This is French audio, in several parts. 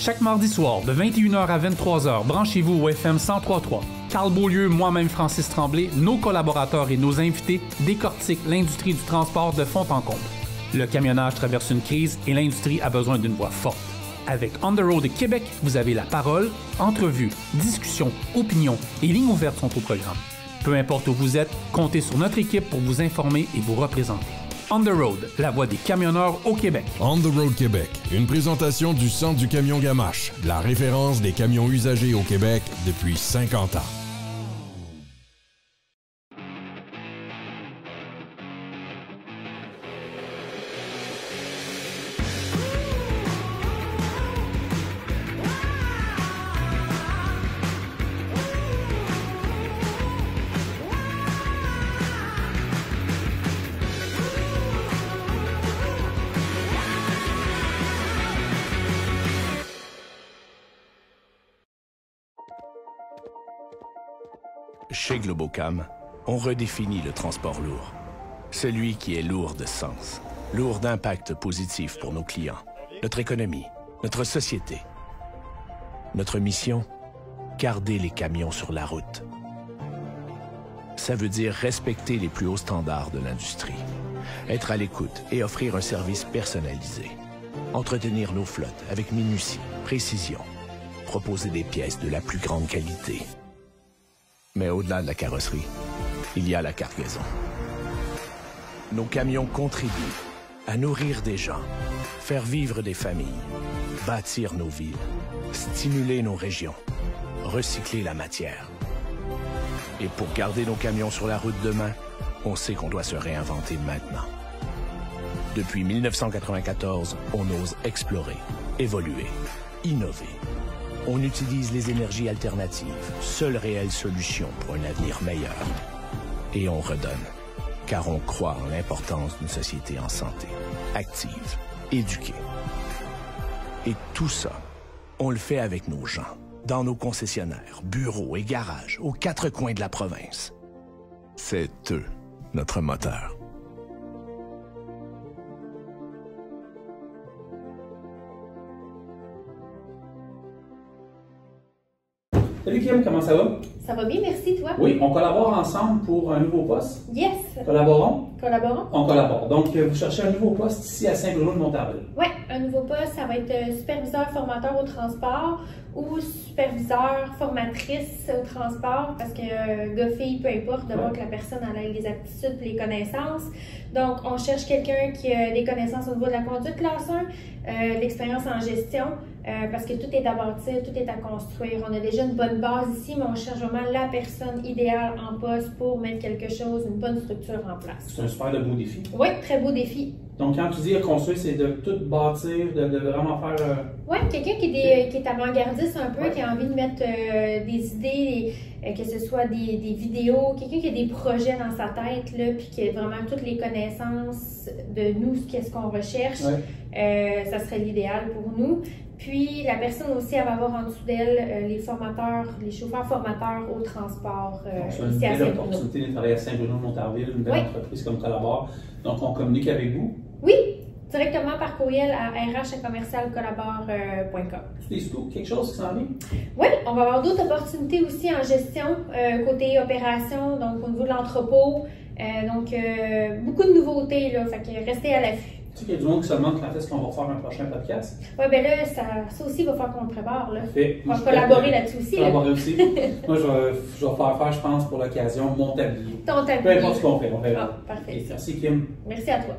Chaque mardi soir, de 21h à 23h, branchez-vous au FM 103.3. Carl Beaulieu, moi-même Francis Tremblay, nos collaborateurs et nos invités décortiquent l'industrie du transport de fond en comble. Le camionnage traverse une crise et l'industrie a besoin d'une voix forte. Avec On the Road Québec, vous avez la parole, entrevues, discussions, opinions et lignes ouvertes sont au programme. Peu importe où vous êtes, comptez sur notre équipe pour vous informer et vous représenter. On the Road, la voix des camionneurs au Québec. On the Road Québec, une présentation du Centre du camion Gamache, la référence des camions usagés au Québec depuis 50 ans. Chez Globocam, on redéfinit le transport lourd. Celui qui est lourd de sens, lourd d'impact positif pour nos clients, notre économie, notre société. Notre mission, garder les camions sur la route. Ça veut dire respecter les plus hauts standards de l'industrie, être à l'écoute et offrir un service personnalisé, entretenir nos flottes avec minutie, précision, proposer des pièces de la plus grande qualité. Mais au-delà de la carrosserie, il y a la cargaison. Nos camions contribuent à nourrir des gens, faire vivre des familles, bâtir nos villes, stimuler nos régions, recycler la matière. Et pour garder nos camions sur la route demain, on sait qu'on doit se réinventer maintenant. Depuis 1994, on ose explorer, évoluer, innover. On utilise les énergies alternatives, seule réelle solution pour un avenir meilleur. Et on redonne, car on croit en l'importance d'une société en santé, active, éduquée. Et tout ça, on le fait avec nos gens, dans nos concessionnaires, bureaux et garages, aux quatre coins de la province. C'est eux, notre moteur. Salut Kim, comment ça va? Ça va bien, merci, toi? Oui, on collabore ensemble pour un nouveau poste. Yes! Collaborons? Collaborons? On collabore. Donc, vous cherchez un nouveau poste ici à Saint-Bruno-de-Montarville. Oui, un nouveau poste, ça va être superviseur formateur au transport ou superviseur formatrice au transport, parce que gars-fille, peu importe, de voir que la personne ait les aptitudes et les connaissances. Donc, on cherche quelqu'un qui a des connaissances au niveau de la conduite classe 1, l'expérience en gestion, parce que tout est à bâtir, tout est à construire. On a déjà une bonne base ici, mais on cherche vraiment la personne idéale en poste pour mettre quelque chose, une bonne structure en place. C'est un super de beau défi. Oui, très beau défi. Donc, quand tu dis construire, c'est de tout bâtir, de vraiment faire... Oui, quelqu'un qui est avant-gardiste un peu, qui a envie de mettre des idées, que ce soit des vidéos, quelqu'un qui a des projets dans sa tête, là, puis qui a vraiment toutes les connaissances de nous, qu'est-ce qu'on recherche. Ouais. Ça serait l'idéal pour nous. Puis, la personne aussi, elle va avoir en dessous d'elle les formateurs, les chauffeurs formateurs au transport ici à Saint-Bruno. C'est une belle opportunité de travailler à Saint-Bruno-de-Montarville, une belle entreprise comme Collabore. Donc, on communique avec vous? Oui, directement par courriel à rh@commercialcollabore.com. Tu dis quelque chose qui s'en vient? Oui, on va avoir d'autres opportunités aussi en gestion, côté opération, donc au niveau de l'entrepôt. Donc, beaucoup de nouveautés, là, fait que restez à l'affût. Tu sais qu'il y a du monde qui se demande quand est-ce qu'on va refaire un prochain podcast? Oui, bien là, ça aussi, il va falloir qu'on le prépare. Là. Parfait. On va collaborer là-dessus aussi. Collaborer aussi. Moi, je vais faire, je pense, pour l'occasion, mon tablier. Ton tablier. Peu importe ce qu'on fait, on verra. Ah, parfait. Et merci, Kim. Merci à toi.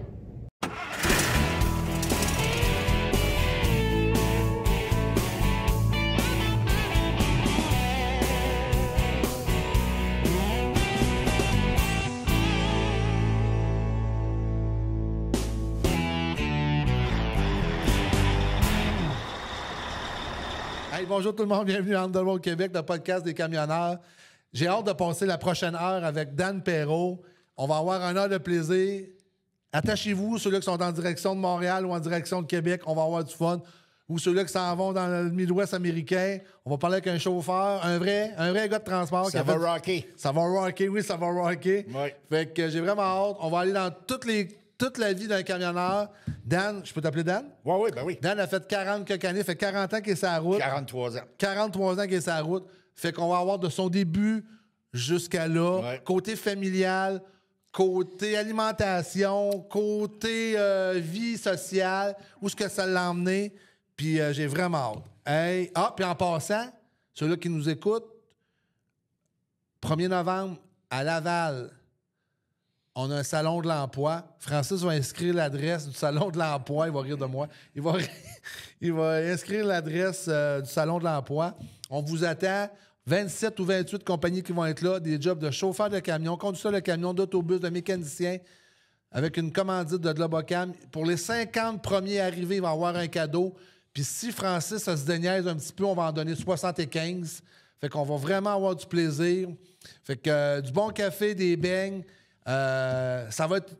Hey, bonjour tout le monde, bienvenue à On the Road Québec, le podcast des camionneurs. J'ai hâte de passer la prochaine heure avec Dan Perrault. On va avoir une heure de plaisir. Attachez-vous, ceux-là qui sont en direction de Montréal ou en direction de Québec, on va avoir du fun. Ou ceux-là qui s'en vont dans le Midwest américain, on va parler avec un chauffeur, un vrai gars de transport. Ça va rocker. Ça va rocker, oui, ça va rocker. Oui. Fait que j'ai vraiment hâte. On va aller dans toutes les toute la vie d'un camionneur. Dan, je peux t'appeler Dan? Oui, ben oui. Dan a fait 40 quelques années, fait 40 ans qu'il est sur la route. 43 ans. 43 ans qu'il est sur la route. Fait qu'on va avoir de son début jusqu'à là, Ouais. côté familial, côté alimentation, côté vie sociale, où est-ce que ça l'a emmené. Puis j'ai vraiment hâte. Hey. Ah, puis en passant, ceux-là qui nous écoutent, 1er novembre, à Laval, on a un salon de l'emploi. Francis va inscrire l'adresse du salon de l'emploi. Il va rire de moi. Il va inscrire l'adresse du salon de l'emploi. On vous attend. 27 ou 28 compagnies qui vont être là. Des jobs de chauffeur de camion, conducteur de camion, d'autobus, de mécanicien, avec une commandite de Globocam. Pour les 50 premiers arrivés, il va y avoir un cadeau. Puis si Francis se déniaise un petit peu, on va en donner 75. Fait qu'on va vraiment avoir du plaisir. Fait que du bon café, des beignes. Ça va être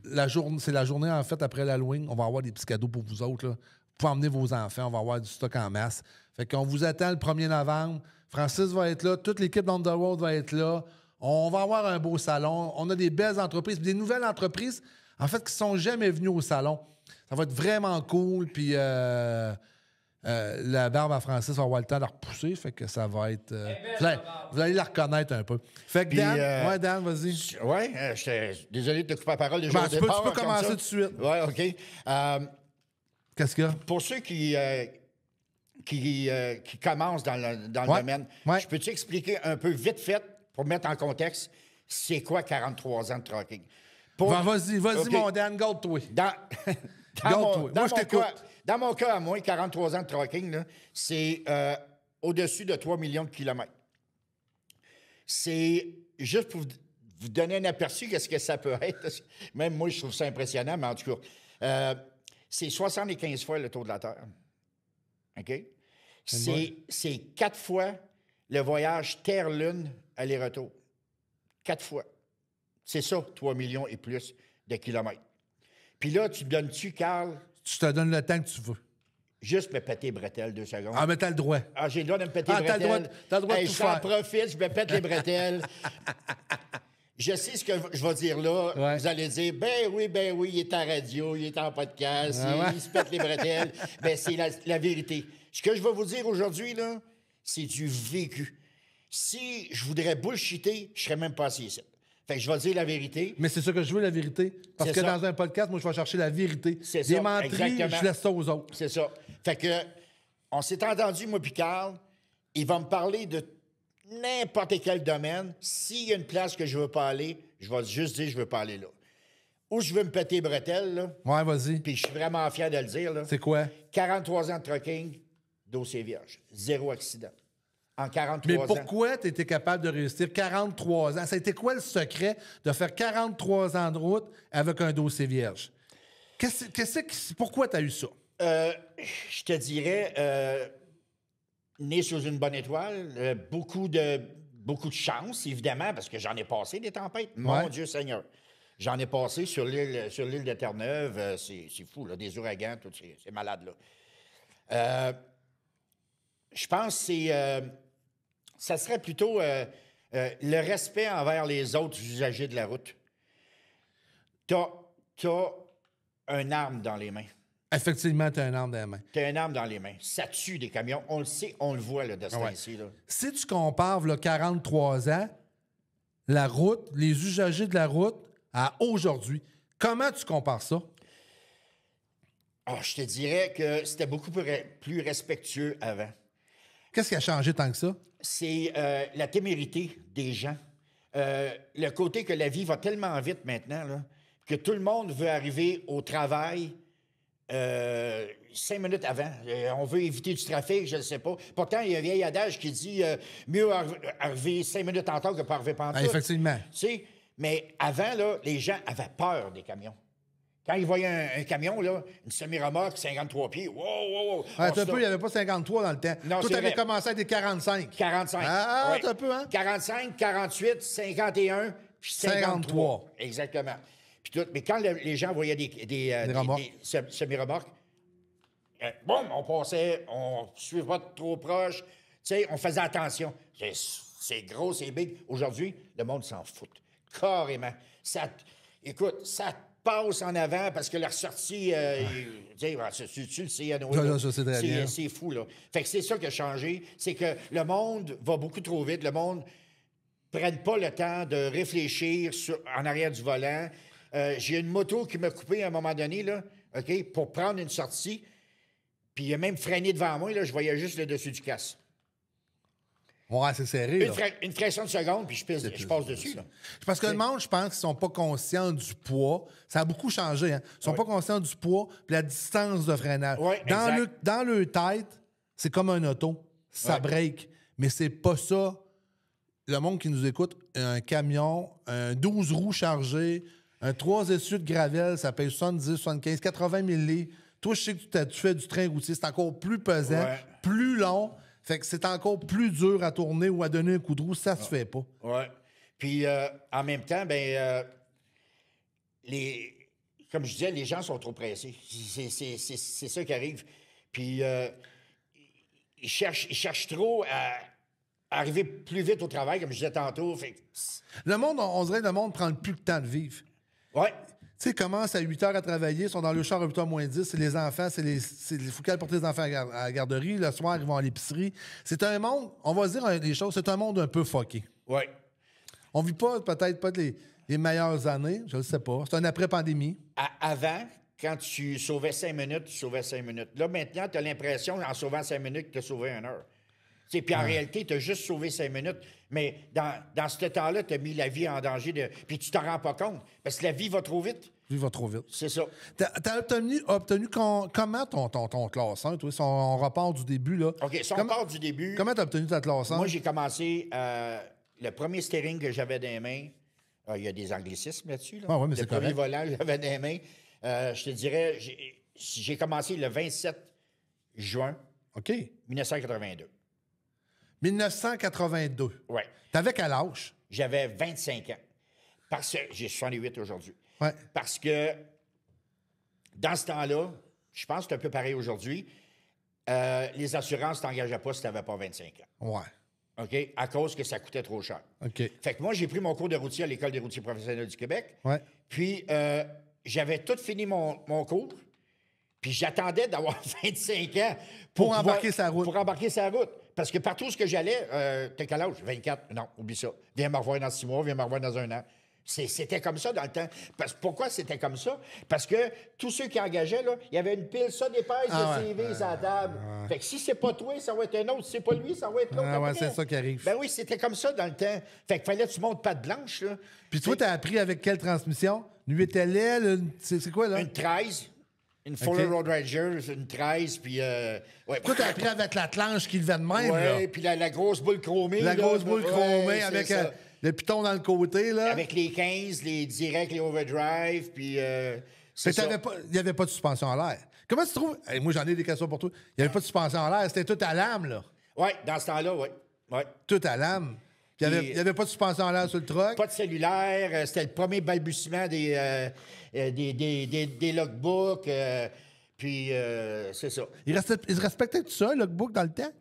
la journée. C'est la journée, en fait, après l'Halloween. On va avoir des petits cadeaux pour vous autres, là. Vous pouvez emmener vos enfants. On va avoir du stock en masse. Fait qu'on vous attend le 1er novembre. Francis va être là. Toute l'équipe d'Underworld va être là. On va avoir un beau salon. On a des belles entreprises. Des nouvelles entreprises, en fait, qui ne sont jamais venues au salon. Ça va être vraiment cool. Puis la barbe à Francis va avoir le temps de la repousser. Fait que ça va être... vous allez la reconnaître un peu. Fait que Puis, Dan, ouais, Dan, vas-y. Oui, j'étais désolé de te couper la parole déjà Ben, au tu peux départ, comme commencer ça. tout de suite. Oui, OK. Qu'est-ce qu'il y a? Pour ceux qui commencent dans le Ouais, domaine, ouais. je peux-tu expliquer un peu vite fait, pour mettre en contexte, c'est quoi 43 ans de trucking? Ben, vas-y, OK. mon Dan, garde-toi. Dans, Garde-toi. Moi, je t'écoute. Dans mon cas, à moi, 43 ans de trucking, là, c'est au-dessus de 3 millions de kilomètres. C'est juste pour vous donner un aperçu de ce que ça peut être. Même moi, je trouve ça impressionnant, mais en tout cas, c'est 75 fois le tour de la Terre. OK? C'est 4 fois le voyage Terre-Lune aller-retour. 4 fois. C'est ça, 3 millions et plus de kilomètres. Puis là, tu donnes-tu, Carl, Tu te donnes le temps que tu veux. juste me péter les bretelles 2 secondes? Ah, mais t'as le droit. Ah, j'ai le droit de me péter les t'as le droit bretelles. t'as le droit de Hey, tout je t'en faire. profite, je me pète les bretelles. Je sais ce que je vais dire là. Ouais. Vous allez dire, ben oui, il est en radio, il est en podcast, Ah ouais. il se pète les bretelles. Ben, c'est la vérité. Ce que je vais vous dire aujourd'hui, là, c'est du vécu. Si je voudrais bullshiter, je serais même pas assis ici. Fait que je vais dire la vérité. Mais c'est ça que je veux, la vérité. Parce C'est que ça. dans un podcast, moi, je vais chercher la vérité. C'est Des ça, menteries, exactement. je laisse ça aux autres. C'est ça. Fait que, on s'est entendu, moi puis Carl, il va me parler de n'importe quel domaine. S'il y a une place que je veux pas aller, je vais juste dire je veux pas aller là. Où je veux me péter les bretelles, là, Ouais, vas-y. puis je suis vraiment fier de le dire, là. C'est quoi? 43 ans de trucking, dossier vierge. 0 accident. En 43 Mais ans. pourquoi tu étais capable de réussir 43 ans? Ça a été quoi le secret de faire 43 ans de route avec un dossier vierge? Pourquoi tu as eu ça? Je te dirais, né sous une bonne étoile, beaucoup de chance, évidemment, parce que j'en ai passé des tempêtes. Mon Ouais. Dieu Seigneur. J'en ai passé sur l'île de Terre-Neuve. C'est fou, là, des ouragans, tout, c'est malade, là. Je pense que ça serait plutôt le respect envers les autres usagers de la route. T'as une arme dans les mains. Effectivement, tu as un arme dans la main. T'as une arme dans les mains. Ça tue des camions. On le sait, on le voit, le destin Ouais. ici. Là. Si tu compares là, 43 ans, la route, les usagers de la route à aujourd'hui, comment tu compares ça? Ah, je te dirais que c'était beaucoup plus respectueux avant. Qu'est-ce qui a changé tant que ça? C'est la témérité des gens. Le côté que la vie va tellement vite maintenant, là, que tout le monde veut arriver au travail 5 minutes avant. On veut éviter du trafic, je ne sais pas. Pourtant, il y a un vieil adage qui dit mieux arriver 5 minutes en retard que pas arriver Ah, pantoute. effectivement. Tu sais, mais avant, là, les gens avaient peur des camions. Quand ils voyaient un camion, là, une semi-remorque, 53 pieds, wow. Attends un peu, il n'y avait pas 53 dans le temps. Non, Toi, c'est tu avais vrai. commencé avec des 45. 45. Ah, ouais. attends un peu, hein? 45, 48, 51, puis 53. Exactement. Puis tout, mais quand les gens voyaient des remorques. des semi-remorques, boum, on passait, on ne suivait pas trop proche. Tu sais, on faisait attention. C'est gros, c'est big. Aujourd'hui, le monde s'en fout. Carrément. Écoute, ça passe en avant parce que la ressortie, tu le sais, à Noël, je sais très bien. C'est fou, là. Fait que c'est ça qui a changé, c'est que le monde va beaucoup trop vite, le monde ne prenne pas le temps de réfléchir en arrière du volant. J'ai une moto qui m'a coupé à un moment donné, là, OK, pour prendre une sortie, puis il a même freiné devant moi, là, je voyais juste le dessus du casque. Ouais, c'est serré, là. Une fraction de seconde, puis je passe dessus, là. Parce que le monde, je pense qu'ils sont pas conscients du poids. Ça a beaucoup changé, hein. Ils sont pas conscients du poids puis la distance de freinage. Ouais, dans leur tête, c'est comme un auto. Ça break. Mais c'est pas ça. Le monde qui nous écoute, un camion, un 12 roues chargé, un 3 essieux de gravel, ça paye 70, 75, 80 000 livres. Toi, je sais que tu fais du train routier, c'est encore plus pesant, plus long. Fait que c'est encore plus dur à tourner ou à donner un coup de roue, ça se fait pas. Oui. Puis, en même temps, comme je disais, les gens sont trop pressés. C'est ça qui arrive. Puis, ils cherchent trop à arriver plus vite au travail, comme je disais tantôt. Fait que... Le monde, on dirait que le monde prend plus le temps de vivre. Oui. Tu sais, ils commencent à 8 heures à travailler, ils sont dans le char à 8 h moins 10, c'est les enfants, il faut qu'ils portent les enfants à la garderie, le soir, ils vont à l'épicerie. C'est un monde, on va se dire des choses, c'est un monde un peu fucké. Oui. On vit peut-être pas les meilleures années, je ne sais pas. C'est un après-pandémie. Avant, quand tu sauvais 5 minutes, tu sauvais 5 minutes. Là, maintenant, tu as l'impression, en sauvant 5 minutes, que tu as sauvé 1 heure. Puis en réalité, tu as juste sauvé 5 minutes. Mais dans ce temps-là, tu as mis la vie en danger. Puis tu t'en rends pas compte. Parce que la vie va trop vite. La vie va trop vite. C'est ça. T'as obtenu comment ton classe 1, toi? Si on repart du début, là. OK, si on part du début... Comment t'as obtenu ta classe 1? Moi, j'ai commencé... le premier steering que j'avais dans les mains... Il y a des anglicismes là-dessus. Là. Ah, ouais, mais le premier volant que j'avais dans les mains, je te dirais... J'ai commencé le 27 juin 1982. 1982. Oui. T'avais quel âge? J'avais 25 ans. Parce que j'ai 68 aujourd'hui. Ouais. Parce que dans ce temps-là, je pense que c'est un peu pareil aujourd'hui, les assurances ne t'engageaient pas si tu n'avais pas 25 ans. Ouais. OK? À cause que ça coûtait trop cher. OK. Fait que moi, j'ai pris mon cours de routier à l'École des routiers professionnels du Québec. Ouais. Puis, j'avais tout fini mon cours. Puis, j'attendais d'avoir 25 ans pour embarquer sa route. Pour embarquer sa route. Parce que partout où j'allais, t'as quel âge? 24? Non, oublie ça. Viens me revoir dans 6 mois, viens me revoir dans 1 an. C'était comme ça dans le temps. Pourquoi c'était comme ça? Parce que tous ceux qui engageaient, là, il y avait une pile, ça d'épaisse de CV sur la table. Fait que si c'est pas toi, ça va être un autre. Si c'est pas lui, ça va être l'autre. Ah ouais, c'est ça qui arrive. Ben oui, c'était comme ça dans le temps. Fait qu'il fallait que tu montes patte blanche, là. Puis toi, t'as appris avec quelle transmission? Lui était c'est quoi, là? Une 13. Une Fuller Road Ranger, une 13, puis... ouais. Toi, t'as appris avec la planche qui levait de même, là. Oui, puis la grosse boule chromée. La grosse boule chromée avec le piton dans le côté, là. Avec les 15, les directs, les overdrive, puis... il n'y avait pas de suspension à l'air. Comment tu trouves... Hey, moi, j'en ai des questions pour toi. Il n'y avait pas de suspension à l'air. C'était tout à lame, là. Oui, dans ce temps-là, oui. Ouais. Tout à lame. Il n'y avait pas de suspension à l'air sur le truck. Pas de cellulaire. C'était le premier balbutiement des logbooks. Puis, c'est ça. Ils respectaient tout ça, le logbook, dans le temps?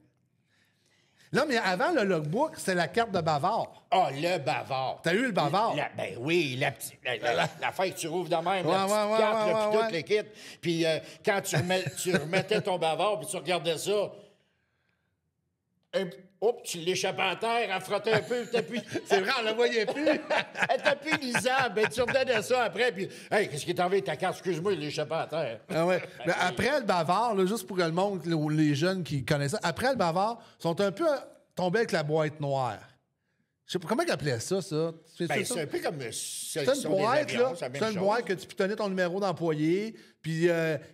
Non, mais avant, le logbook, c'est la carte de bavard. Ah, le bavard. T'as eu le bavard? Ben oui, l'affaire que tu rouvres de même, la petite carte, puis tout le kit. Puis quand tu remettais ton bavard, puis tu regardais ça, tu l'échappais à terre, elle frottait un peu, puis c'est vrai, on la voyait plus. Elle était plus lisable. Ben, tu redonnais ça après, puis hey, qu'est-ce qui est arrivé ta carte? Excuse-moi, il l'échappait à terre. Ah ouais. Mais après le bavard, là, juste pour que le monde, les jeunes qui connaissent ça, après le bavard, sont un peu tombés avec la boîte noire. Je sais pas comment ils appelaient ça. Ben, c'est un peu comme... C'est une boîte, là. C'est une boîte que tu pitonnais ton numéro d'employé. Puis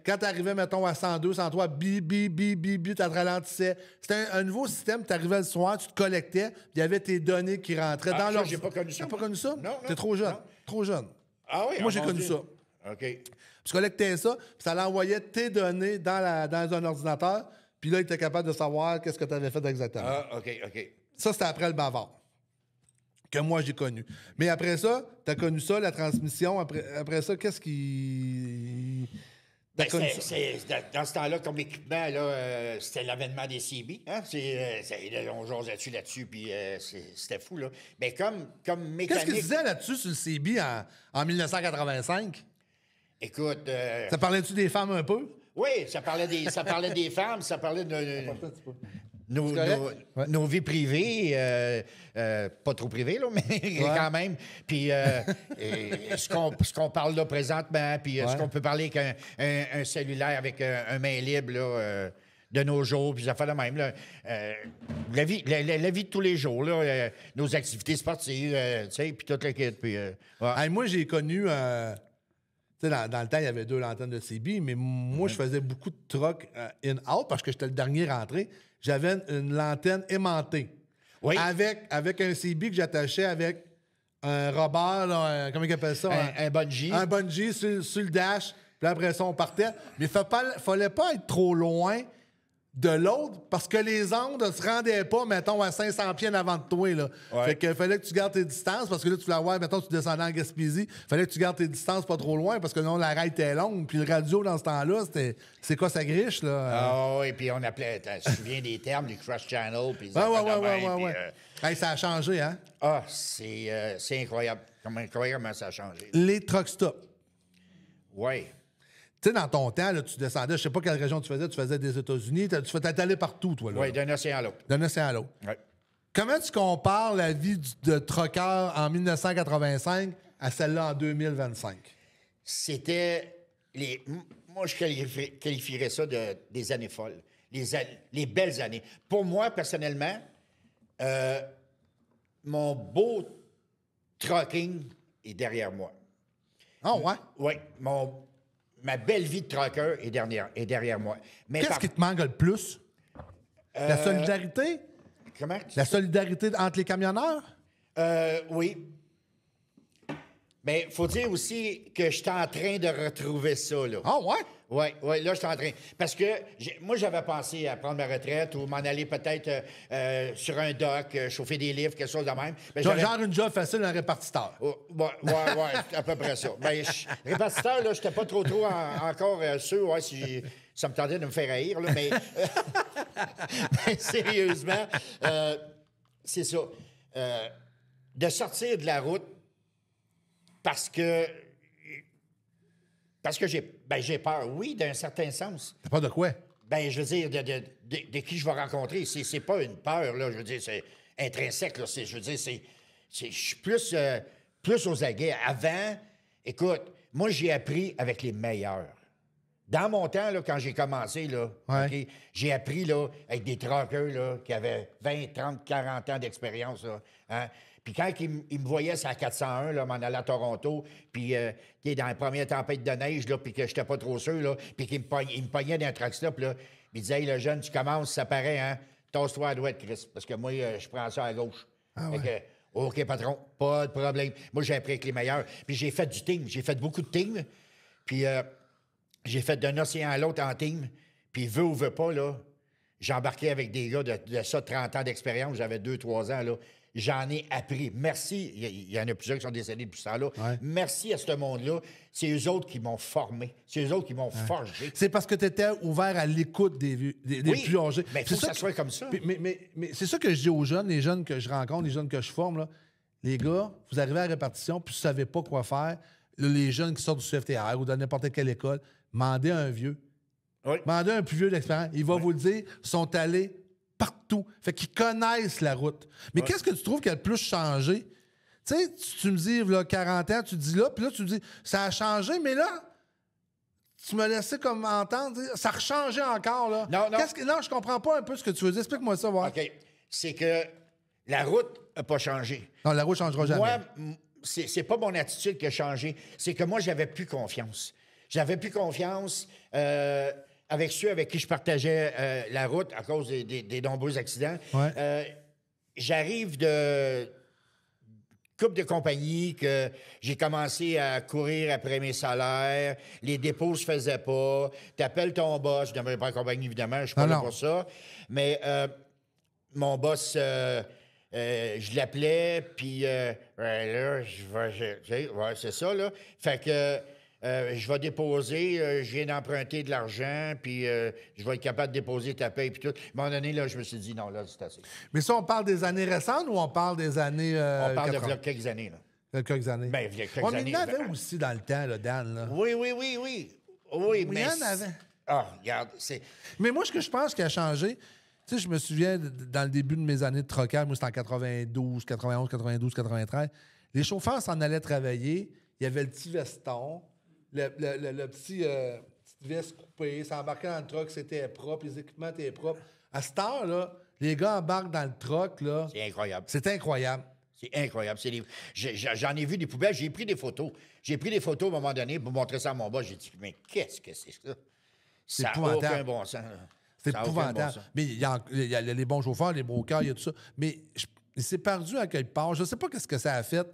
quand tu arrivais, mettons, à 102, 103, bip, tu te ralentissais. C'était un nouveau système. Tu arrivais le soir, tu te collectais, puis il y avait tes données qui rentraient dans leur... j'ai pas connu ça. T'as pas connu ça? Non. T'es trop jeune. Non. Trop jeune. Ah oui? Moi, j'ai connu ça. OK. Tu collectais ça, puis ça l'envoyait tes données dans un ordinateur, puis là, il était capable de savoir qu'est-ce que tu avais fait exactement. Ah, OK. Ça, c'était après le bavard. Que moi, j'ai connu. Mais après ça, tu as connu ça, la transmission. Après ça, qu'est-ce qui... Ben, dans ce temps-là, comme équipement, là, c'était l'avènement des CB. Hein? On jasait là-dessus, puis c'était fou. Là. Mais comme mécanique... Qu'est-ce qu'ils disaient là-dessus sur le CB en 1985? Écoute... Ça parlait-tu des femmes un peu? Oui, ça parlait des femmes, ça parlait de... Nos vies privées, pas trop privées, là, mais quand même. Puis ce qu'on parle là présentement, puis ce qu'on peut parler avec un cellulaire avec un main libre là, de nos jours, puis ça fait de même. Là, la vie de tous les jours, là, nos activités sportives, tu sais, puis toute l'équipe. Puis, Hey, moi, j'ai connu... Tu sais, dans le temps, il y avait 2 lanternes de CB, mais moi, je faisais beaucoup de trucks in-out parce que j'étais le dernier rentré. J'avais une lanterne aimantée. Oui. Avec un CB que j'attachais avec un rubber, là, comment ils appellent ça? un bungee. Un bungee sur le dash. Puis après ça, on partait. Mais il fallait pas être trop loin de l'autre parce que les ondes ne se rendaient pas, mettons, à 500 pieds en avant de toi. Là. Ouais. Fait que fallait que tu gardes tes distances parce que là, tu voulais avoir, mettons, tu descendais en Gaspésie, fallait que tu gardes tes distances pas trop loin parce que non, la rail était longue. Puis le radio, dans ce temps-là, c'est quoi ça griche, là? Ah oui, puis on appelait, tu te souviens des termes, les crush channel, puis Ouais. Hey, ça a changé, hein? C'est incroyable. Comment ça a changé. Les truck stops. Oui. Tu sais, dans ton temps, là, tu descendais, je sais pas quelle région tu faisais des États-Unis, tu allé partout, toi, là. Oui, d'un océan à l'autre. D'un océan à l'autre. Oui. Comment tu compares la vie de trucker en 1985 à celle-là en 2025? C'était moi, je qualifierais ça des années folles. Les belles années. Pour moi, personnellement, mon beau trucking est derrière moi. Ah, ouais? Oui, ma belle vie de trucker est derrière moi. Qu'est-ce qui te manque le plus? La solidarité? Comment? La solidarité entre les camionneurs? Oui. Mais il faut dire aussi que je suis en train de retrouver ça, là. Ah, ouais? Oui, là, je suis en train. Parce que moi, j'avais pensé à prendre ma retraite ou m'en aller peut-être sur un dock, chauffer des livres, quelque chose de même. Genre une job facile, un répartiteur. Oui, à peu près ça. Répartiteur, là, j'étais pas trop encore sûr si ça me tentait de me faire haïr, là, mais sérieusement, c'est ça. De sortir de la route parce que j'ai peur, oui, d'un certain sens. T'as peur de quoi? Je veux dire, de qui je vais rencontrer. C'est pas une peur, là. Je veux dire, c'est intrinsèque, là. Je veux dire, je suis plus aux aguets. Avant, écoute, moi, j'ai appris avec les meilleurs. Dans mon temps, là, quand j'ai commencé, là, okay, j'ai appris là, avec des truckers là, qui avaient 20, 30, 40 ans d'expérience. Là, hein? Puis quand ils me voyaient sur la 401, là, m'en allant à Toronto, puis dans la première tempête de neige, là, puis que j'étais pas trop sûr, là, puis qu'ils me pognaient dans un truck stop, là, puis ils disaient, hey, le jeune, tu commences, ça paraît, hein? Tasse-toi à droite, Chris, parce que moi, je prends ça à gauche. Fait que, OK, patron, pas de problème. Moi, j'ai appris avec les meilleurs. Puis j'ai fait du team, j'ai fait beaucoup de team, puis j'ai fait d'un océan à l'autre en team, puis veut ou veut pas, là, j'ai embarqué avec des gars de ça, 30 ans d'expérience, j'avais 2-3 ans, là. J'en ai appris. Merci. Il y en a plusieurs qui sont décédés depuis ça là. Ouais. Merci à ce monde-là. C'est eux autres qui m'ont formé. C'est eux autres qui m'ont forgé. C'est parce que tu étais ouvert à l'écoute des plus âgés. Mais il faut que ça soit comme ça. Mais c'est ça que je dis aux jeunes, les jeunes que je rencontre, les jeunes que je forme. Là. Les gars, vous arrivez à la répartition puis vous ne savez pas quoi faire. Là, les jeunes qui sortent du CFTR ou de n'importe quelle école, demandez à un vieux. Oui. Demandez à un plus vieux d'expérience. Il va vous le dire, sont allés partout. Fait qu'ils connaissent la route. Mais qu'est-ce que tu trouves qui a le plus changé? Tu sais, tu me dis, là, 40 ans, tu dis là, puis là, tu me dis, ça a changé, mais là, tu me laissais comme entendre, ça a changé encore, là. Non. Non, je comprends pas un peu ce que tu veux dire. Explique-moi ça, voir. OK. C'est que la route n'a pas changé. Non, la route ne changera jamais. Moi, c'est pas mon attitude qui a changé. C'est que moi, j'avais plus confiance. J'avais plus confiance avec ceux avec qui je partageais la route à cause des nombreux accidents. Ouais. J'arrive de couple de compagnies que j'ai commencé à courir après mes salaires, les dépôts se faisaient pas, t'appelles ton boss, je ne devrais pas la compagnie, évidemment, je suis pas là pour ça, mais mon boss, je l'appelais, puis là, c'est ça, là. Fait que je vais déposer, je viens d'emprunter de l'argent, puis je vais être capable de déposer ta paye, puis tout. À un moment donné, là, je me suis dit, non, là, c'est assez. Mais ça, on parle des années récentes ou on parle des années... on parle de quelques années, là. Il y a quelques années. Ben, il y a quelques Mais il y en années. avait aussi dans le temps, là, Dan. Là. Oui. Oui, Mais mais... il y en avait. Ah, regarde, c'est... Mais moi, ce que je pense qui a changé, tu sais, je me souviens, dans le début de mes années de trocal, moi, c'était en 92, 91, 92, 93, les chauffeurs s'en allaient travailler, il y avait le petit veston, le petit petite veste coupée, ça embarquait dans le truck, c'était propre, les équipements étaient propres. À cette heure-là, les gars embarquent dans le truck, là. C'est incroyable. C'est incroyable. C'est incroyable. J'en ai vu des poubelles, j'ai pris des photos. J'ai pris des photos à un moment donné pour montrer ça à mon boss. J'ai dit, mais qu'est-ce que c'est ça? Ça n'a épouvantable. aucun bon sens. C'est Ça a aucun épouvantable. bon sens. Mais il y a les bons chauffeurs, les brokers, il y a tout ça. Mais il s'est perdu à quelque part. Je ne sais pas ce que ça a fait.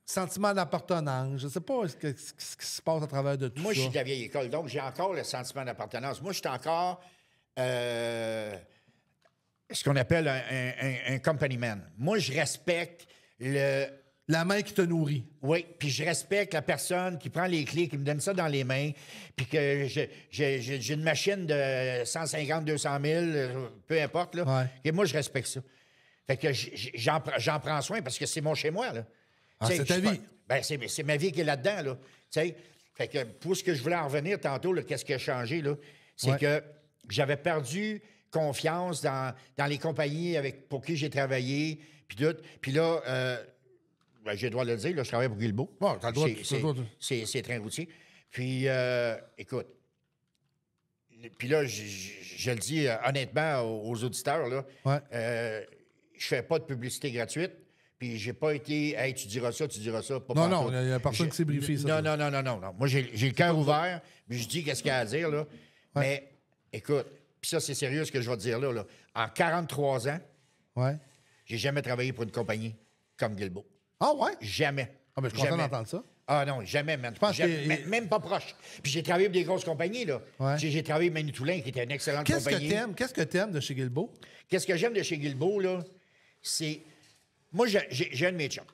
Sentiment d'appartenance. Je ne sais pas ce qui se passe à travers de tout Moi, ça. je suis de la vieille école, donc j'ai encore le sentiment d'appartenance. Moi, je suis encore ce qu'on appelle un company man. Moi, je respecte La main qui te nourrit. Oui, puis je respecte la personne qui prend les clés, qui me donne ça dans les mains, puis que j'ai une machine de 150, 200 000, peu importe, là. Ouais. Et moi, je respecte ça. Fait que j'en prends soin parce que c'est mon chez-moi, là. Ah, Tu sais, c'est ta je vie. Ben, c'est ma vie qui est là-dedans, là. Tu sais, fait que pour ce que je voulais en revenir tantôt, là, qu'est-ce qui a changé, là? C'est Ouais. que j'avais perdu confiance dans les compagnies pour qui j'ai travaillé, puis tout. Puis là... ben, j'ai le droit de le dire, là, je travaille pour Guilbeault. Bon, t'as le droit, t'as le droit de- C'est train routier. Puis, écoute, puis là, je le dis honnêtement aux auditeurs, là, Ouais. je fais pas de publicité gratuite, puis j'ai pas été « Hey, tu diras ça, pas Non, pantoute. il y a personne J'ai- qui s'est briefé, ça. Non. Moi, j'ai le cœur ouvert, puis je dis qu'est-ce qu'il y a à dire, là. Mais, écoute, puis ça, c'est sérieux ce que je vais te dire là. En 43 ans, Ouais. j'ai jamais travaillé pour une compagnie comme Guilbeault. Ah, ouais? Jamais. Ah, ben, je suis content Jamais. d'entendre ça. Ah non, jamais, man. pense Jamais, que- même pas proche. Puis j'ai travaillé pour des grosses compagnies, là. Ouais. J'ai travaillé pour Manitoulin, qui était une excellente Qu'est-ce compagnie. que t'aimes de chez Guilbeault? Qu'est-ce que j'aime de chez Guilbeault, là, c'est... Moi, j'ai un de mes chums.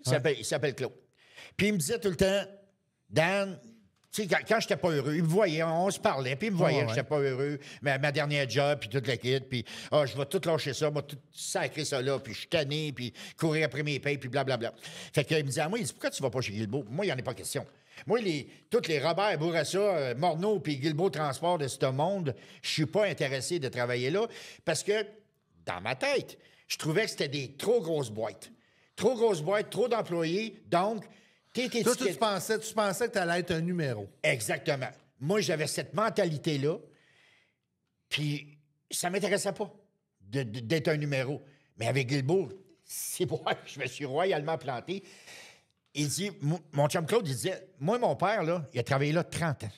Il s'appelle Claude. Puis il me disait tout le temps, Dan, tu sais, quand j'étais pas heureux, il me voyait, on se parlait, puis il me voyait que j'étais pas heureux, ma dernière job, puis toute la kit, puis je vais tout lâcher ça, moi, tout sacrer ça là, puis je suis tanné, puis courir après mes payes, puis blablabla. Fait qu'il me disait à moi, il dit, pourquoi tu vas pas chez Guilbeault? Moi, il n'y en a pas question. Moi, toutes les Robert Bourassa, Morneau, puis Guilbeault Transport de ce monde, je suis pas intéressé de travailler là, parce que, dans ma tête, je trouvais que c'était des trop grosses boîtes. Trop grosses boîtes, trop d'employés, donc... Toi, tu pensais que tu allais être un numéro. Exactement. Moi, j'avais cette mentalité-là, puis ça ne m'intéressait pas d'être un numéro. Mais avec Guilbeault, c'est vrai que je me suis royalement planté. Il dit, mon chum Claude, il disait, moi, mon père, là, il a travaillé là 30 ans.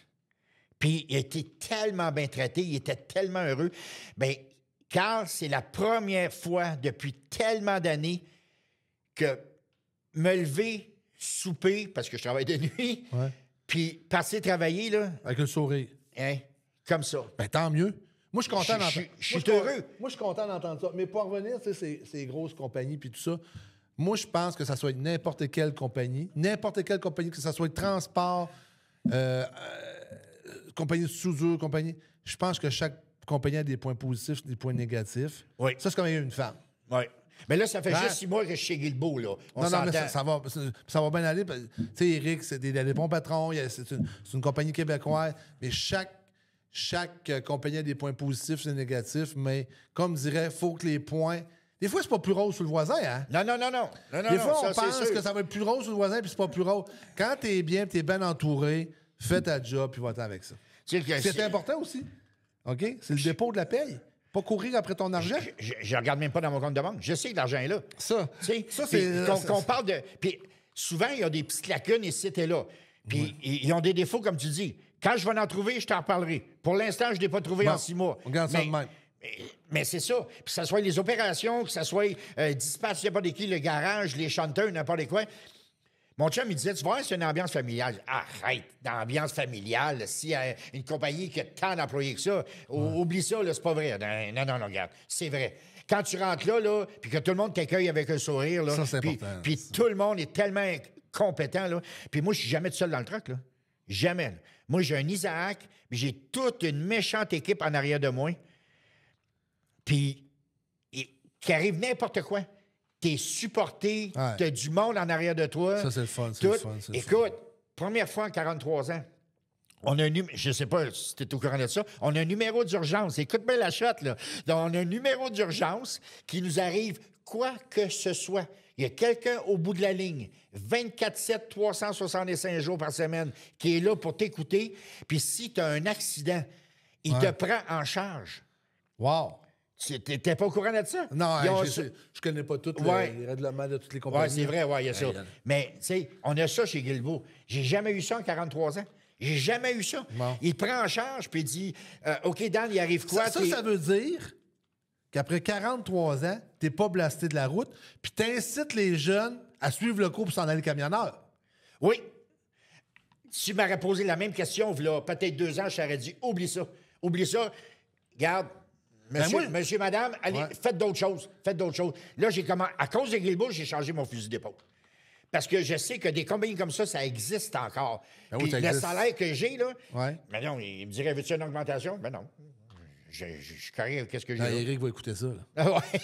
Puis il a été tellement bien traité, il était tellement heureux. Bien, Carl, c'est la première fois depuis tellement d'années que me lever, souper, parce que je travaille de nuit, puis passer travailler, là, Avec le sourire. hein, comme ça. Ben, tant mieux. Moi, je suis content d'entendre Je suis Moi, heureux. Moi, je suis content d'entendre ça. Mais pour revenir, tu sais, ces grosses compagnies puis tout ça, moi, je pense que ça soit n'importe quelle compagnie, que ça soit transport, compagnie de soudure, compagnie. Je pense que chaque compagnie a des points positifs, des points négatifs. Oui. Ça, c'est comme une femme. Oui. Mais là, ça fait Ben, juste 6 mois que je suis chez Guilbeault, là. On Non, mais s'entend. ça va bien aller. Tu sais, Eric, c'est des bons patrons, c'est une compagnie québécoise, mais chaque compagnie a des points positifs et négatifs, mais comme dirait, il faut que les points... Des fois, c'est pas plus rose sur le voisin, hein? Non. Des fois, ça, on c'est pense sûr. que ça va être plus rose sur le voisin, puis c'est pas plus rose. Quand t'es bien, t'es bien entouré, fais ta job, puis va-t'en avec ça. Tu sais que C'est important aussi. OK? C'est le dépôt de la paye. Pas courir après ton argent. Je regarde même pas dans mon compte de banque. Je sais que l'argent est là. Ça. Tu sais, Ça, puis c'est... qu'on parle de... Puis souvent, il y a des petites lacunes ici et là. Puis ils ont des défauts, comme tu dis. Quand je vais en trouver, je t'en reparlerai. Pour l'instant, je ne l'ai pas trouvé Bon, en 6 mois. on garde ça de même. Mais c'est ça. Puis que ce soit les opérations, que ce soit dispatch, n'importe qui, le garage, les chanteurs, n'importe quoi. Mon chum, il disait, tu vois, c'est une ambiance familiale. Arrête, d'ambiance familiale. S'il y a une compagnie qui a tant d'employés que ça, oublie ça, là, c'est pas vrai. Non, regarde, c'est vrai. Quand tu rentres là, puis que tout le monde t'accueille avec un sourire, là, Ça, c'est puis, important. puis tout le monde est tellement compétent, là. Puis moi, je suis jamais tout seul dans le truck, là. Jamais. Là. Moi, j'ai un Isaac, mais j'ai toute une méchante équipe en arrière de moi. Puis, qui arrive n'importe quoi. t'es supporté, Ouais. t'as du monde en arrière de toi. Ça, c'est le fun, c'est Tout. le fun, c'est le Écoute, première fois en 43 ans, on a un numéro, je sais pas si tu es au courant de ça, on a un numéro d'urgence. Écoute bien la shot, là. Donc, on a un numéro d'urgence qui nous arrive quoi que ce soit. Il y a quelqu'un au bout de la ligne, 24/7, 365 jours par semaine, qui est là pour t'écouter. Puis si tu as un accident, il te prend en charge. Wow! Tu n'étais pas au courant de ça? Non, Ils ont je connais pas tous Ouais. les règlements de toutes les Oui, compagnies. c'est vrai, ouais, il y a ça. Mais, tu sais, on a ça chez Guilbeault. J'ai jamais eu ça en 43 ans. J'ai jamais eu ça. Bon. Il te prend en charge, puis il dit OK, Dan, il arrive quoi? Ça veut dire qu'après 43 ans, t'es pas blasté de la route, puis t'incites les jeunes à suivre le cours pour s'en aller camionneur. Oui. Si tu m'aurais posé la même question, il y a peut-être 2 ans, je t'aurais dit oublie ça. Oublie ça. Regarde, monsieur, madame, allez, faites d'autres choses. Faites d'autres choses. Là, à cause de Guilbeault, j'ai changé mon fusil d'épaule. Parce que je sais que des compagnies comme ça existe encore. Ben oui, Puis ça le existe. salaire que j'ai, là, Ouais. mais non, il me dirait, veux-tu une augmentation? Ben non. Je suis carré avec ce que j'ai Non, là. Eric va écouter ça. Là. Ah ouais.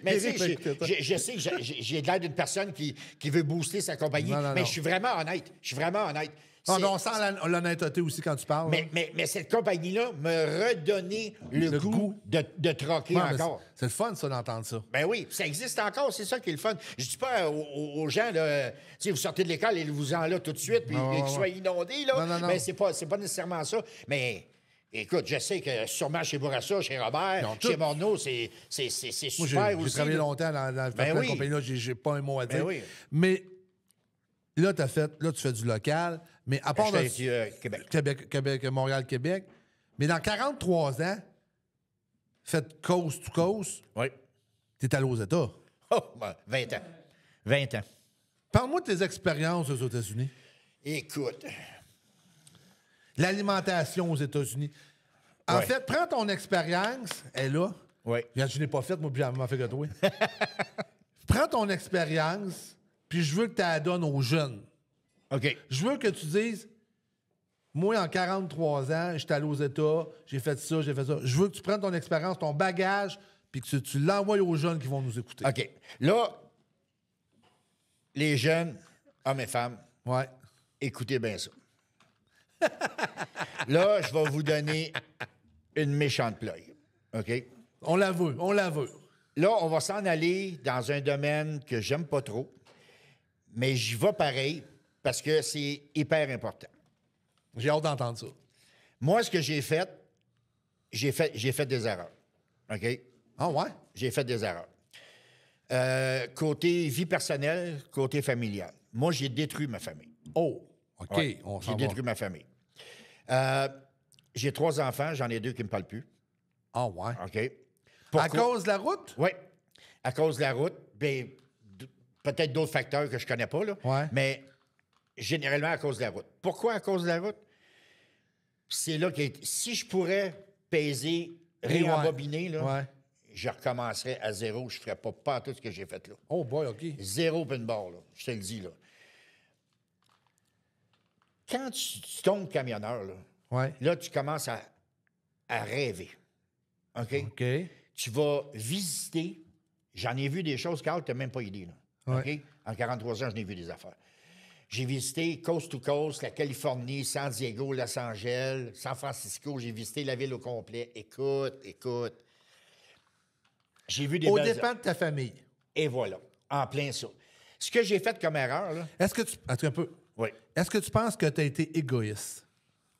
Mais tu Eric va sais, écouter ça. je sais que j'ai l'air d'une personne qui veut booster sa compagnie, Non. mais je suis vraiment honnête. Je suis vraiment honnête. Ah, C'est- mais on sent l'honnêteté aussi quand tu parles. mais cette compagnie-là me redonnait le goût de troquer Ouais, mais encore. c'est le fun, ça, d'entendre ça. Ben oui, ça existe encore, c'est ça qui est le fun. Je dis pas aux gens, là, tu sais, vous sortez de l'école et vous en là tout de suite, puis qu'ils soient inondés, là. Non. Mais c'est pas nécessairement ça. Mais écoute, je sais que sûrement chez Bourassa, chez Robert, chez Morneau, c'est Moi, super aussi. j'ai travaillé là. longtemps dans la Ben oui. compagnie-là, j'ai pas un mot à Ben dire. oui. Mais là, tu fais du local, mais à part J'étais de ici, Québec. Montréal-Québec, mais dans 43 ans, fait coast to coast, Oui. t'es allé aux États. Oh, ben, 20 ans. 20 ans. Parle-moi de tes expériences aux États-Unis. Écoute, L'alimentation aux États-Unis. En Ouais. fait, prends ton expérience, elle est là. oui. Regarde, je l'ai pas faite, moi, puis elle m'a fait que toi. Prends ton expérience, puis je veux que tu la donnes aux jeunes. OK. Je veux que tu dises, moi, en 43 ans, j'étais allé aux États, j'ai fait ça, j'ai fait ça. Je veux que tu prennes ton expérience, ton bagage, puis que tu l'envoies aux jeunes qui vont nous écouter. OK. Là, les jeunes, hommes et femmes, Ouais. écoutez bien ça. Là, je vais vous donner une méchante plug. OK? On la veut, on la veut. Là, on va s'en aller dans un domaine que j'aime pas trop, mais j'y vais pareil parce que c'est hyper important. J'ai hâte d'entendre ça. Moi, ce que j'ai fait des erreurs. OK? Ah ouais? J'ai fait des erreurs. Côté vie personnelle, côté familial. Moi, j'ai détruit ma famille. Oh, OK. Ouais, On j'ai s'en va. détruit ma famille. J'ai 3 enfants, j'en ai 2 qui ne me parlent plus. Ah ouais. OK? À cause de la route? Oui. À cause de la route. Ben, peut-être d'autres facteurs que je ne connais pas, là. Ouais. Mais généralement à cause de la route. Pourquoi à cause de la route? C'est là que si je pourrais peser, réembobiner, là, Ouais. je recommencerais à zéro. Je ne ferais pas tout ce que j'ai fait là. Oh boy, OK. Zéro pinball, là. Je te le dis, là. Quand tu tombes camionneur, là, Ouais. là, tu commences à rêver. OK? OK. Tu vas visiter. J'en ai vu des choses, Carl, tu n'as même pas idée. Là. Ouais. OK? En 43 ans, j'en ai vu des affaires. J'ai visité coast to coast, la Californie, San Diego, Los Angeles, San Francisco. J'ai visité la ville au complet. Écoute. J'ai vu des Au belles... dépend de ta famille. Et voilà, en plein ça. Ce que j'ai fait comme erreur, là... Est-ce que tu. Attends un peu. Oui. Est-ce que tu penses que tu as été égoïste?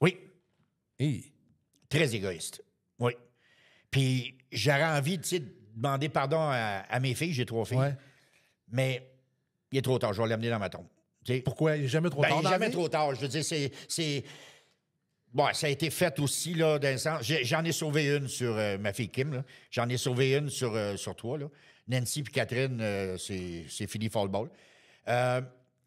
Oui. Hey. Très égoïste. Oui. Puis j'aurais envie, tu sais, de demander pardon à mes filles. J'ai 3 filles. Ouais. Mais il est trop tard. Je vais l'amener dans ma tombe. Tu sais. Pourquoi? Il n'est jamais trop Ben, tard. il est dans jamais la vie? trop tard. Je veux dire, c'est... Bon, ça a été fait aussi, là, d'un sens. J'en ai sauvé une sur ma fille Kim, là. J'en ai sauvé une sur toi, là. Nancy puis Catherine, c'est fini fall ball.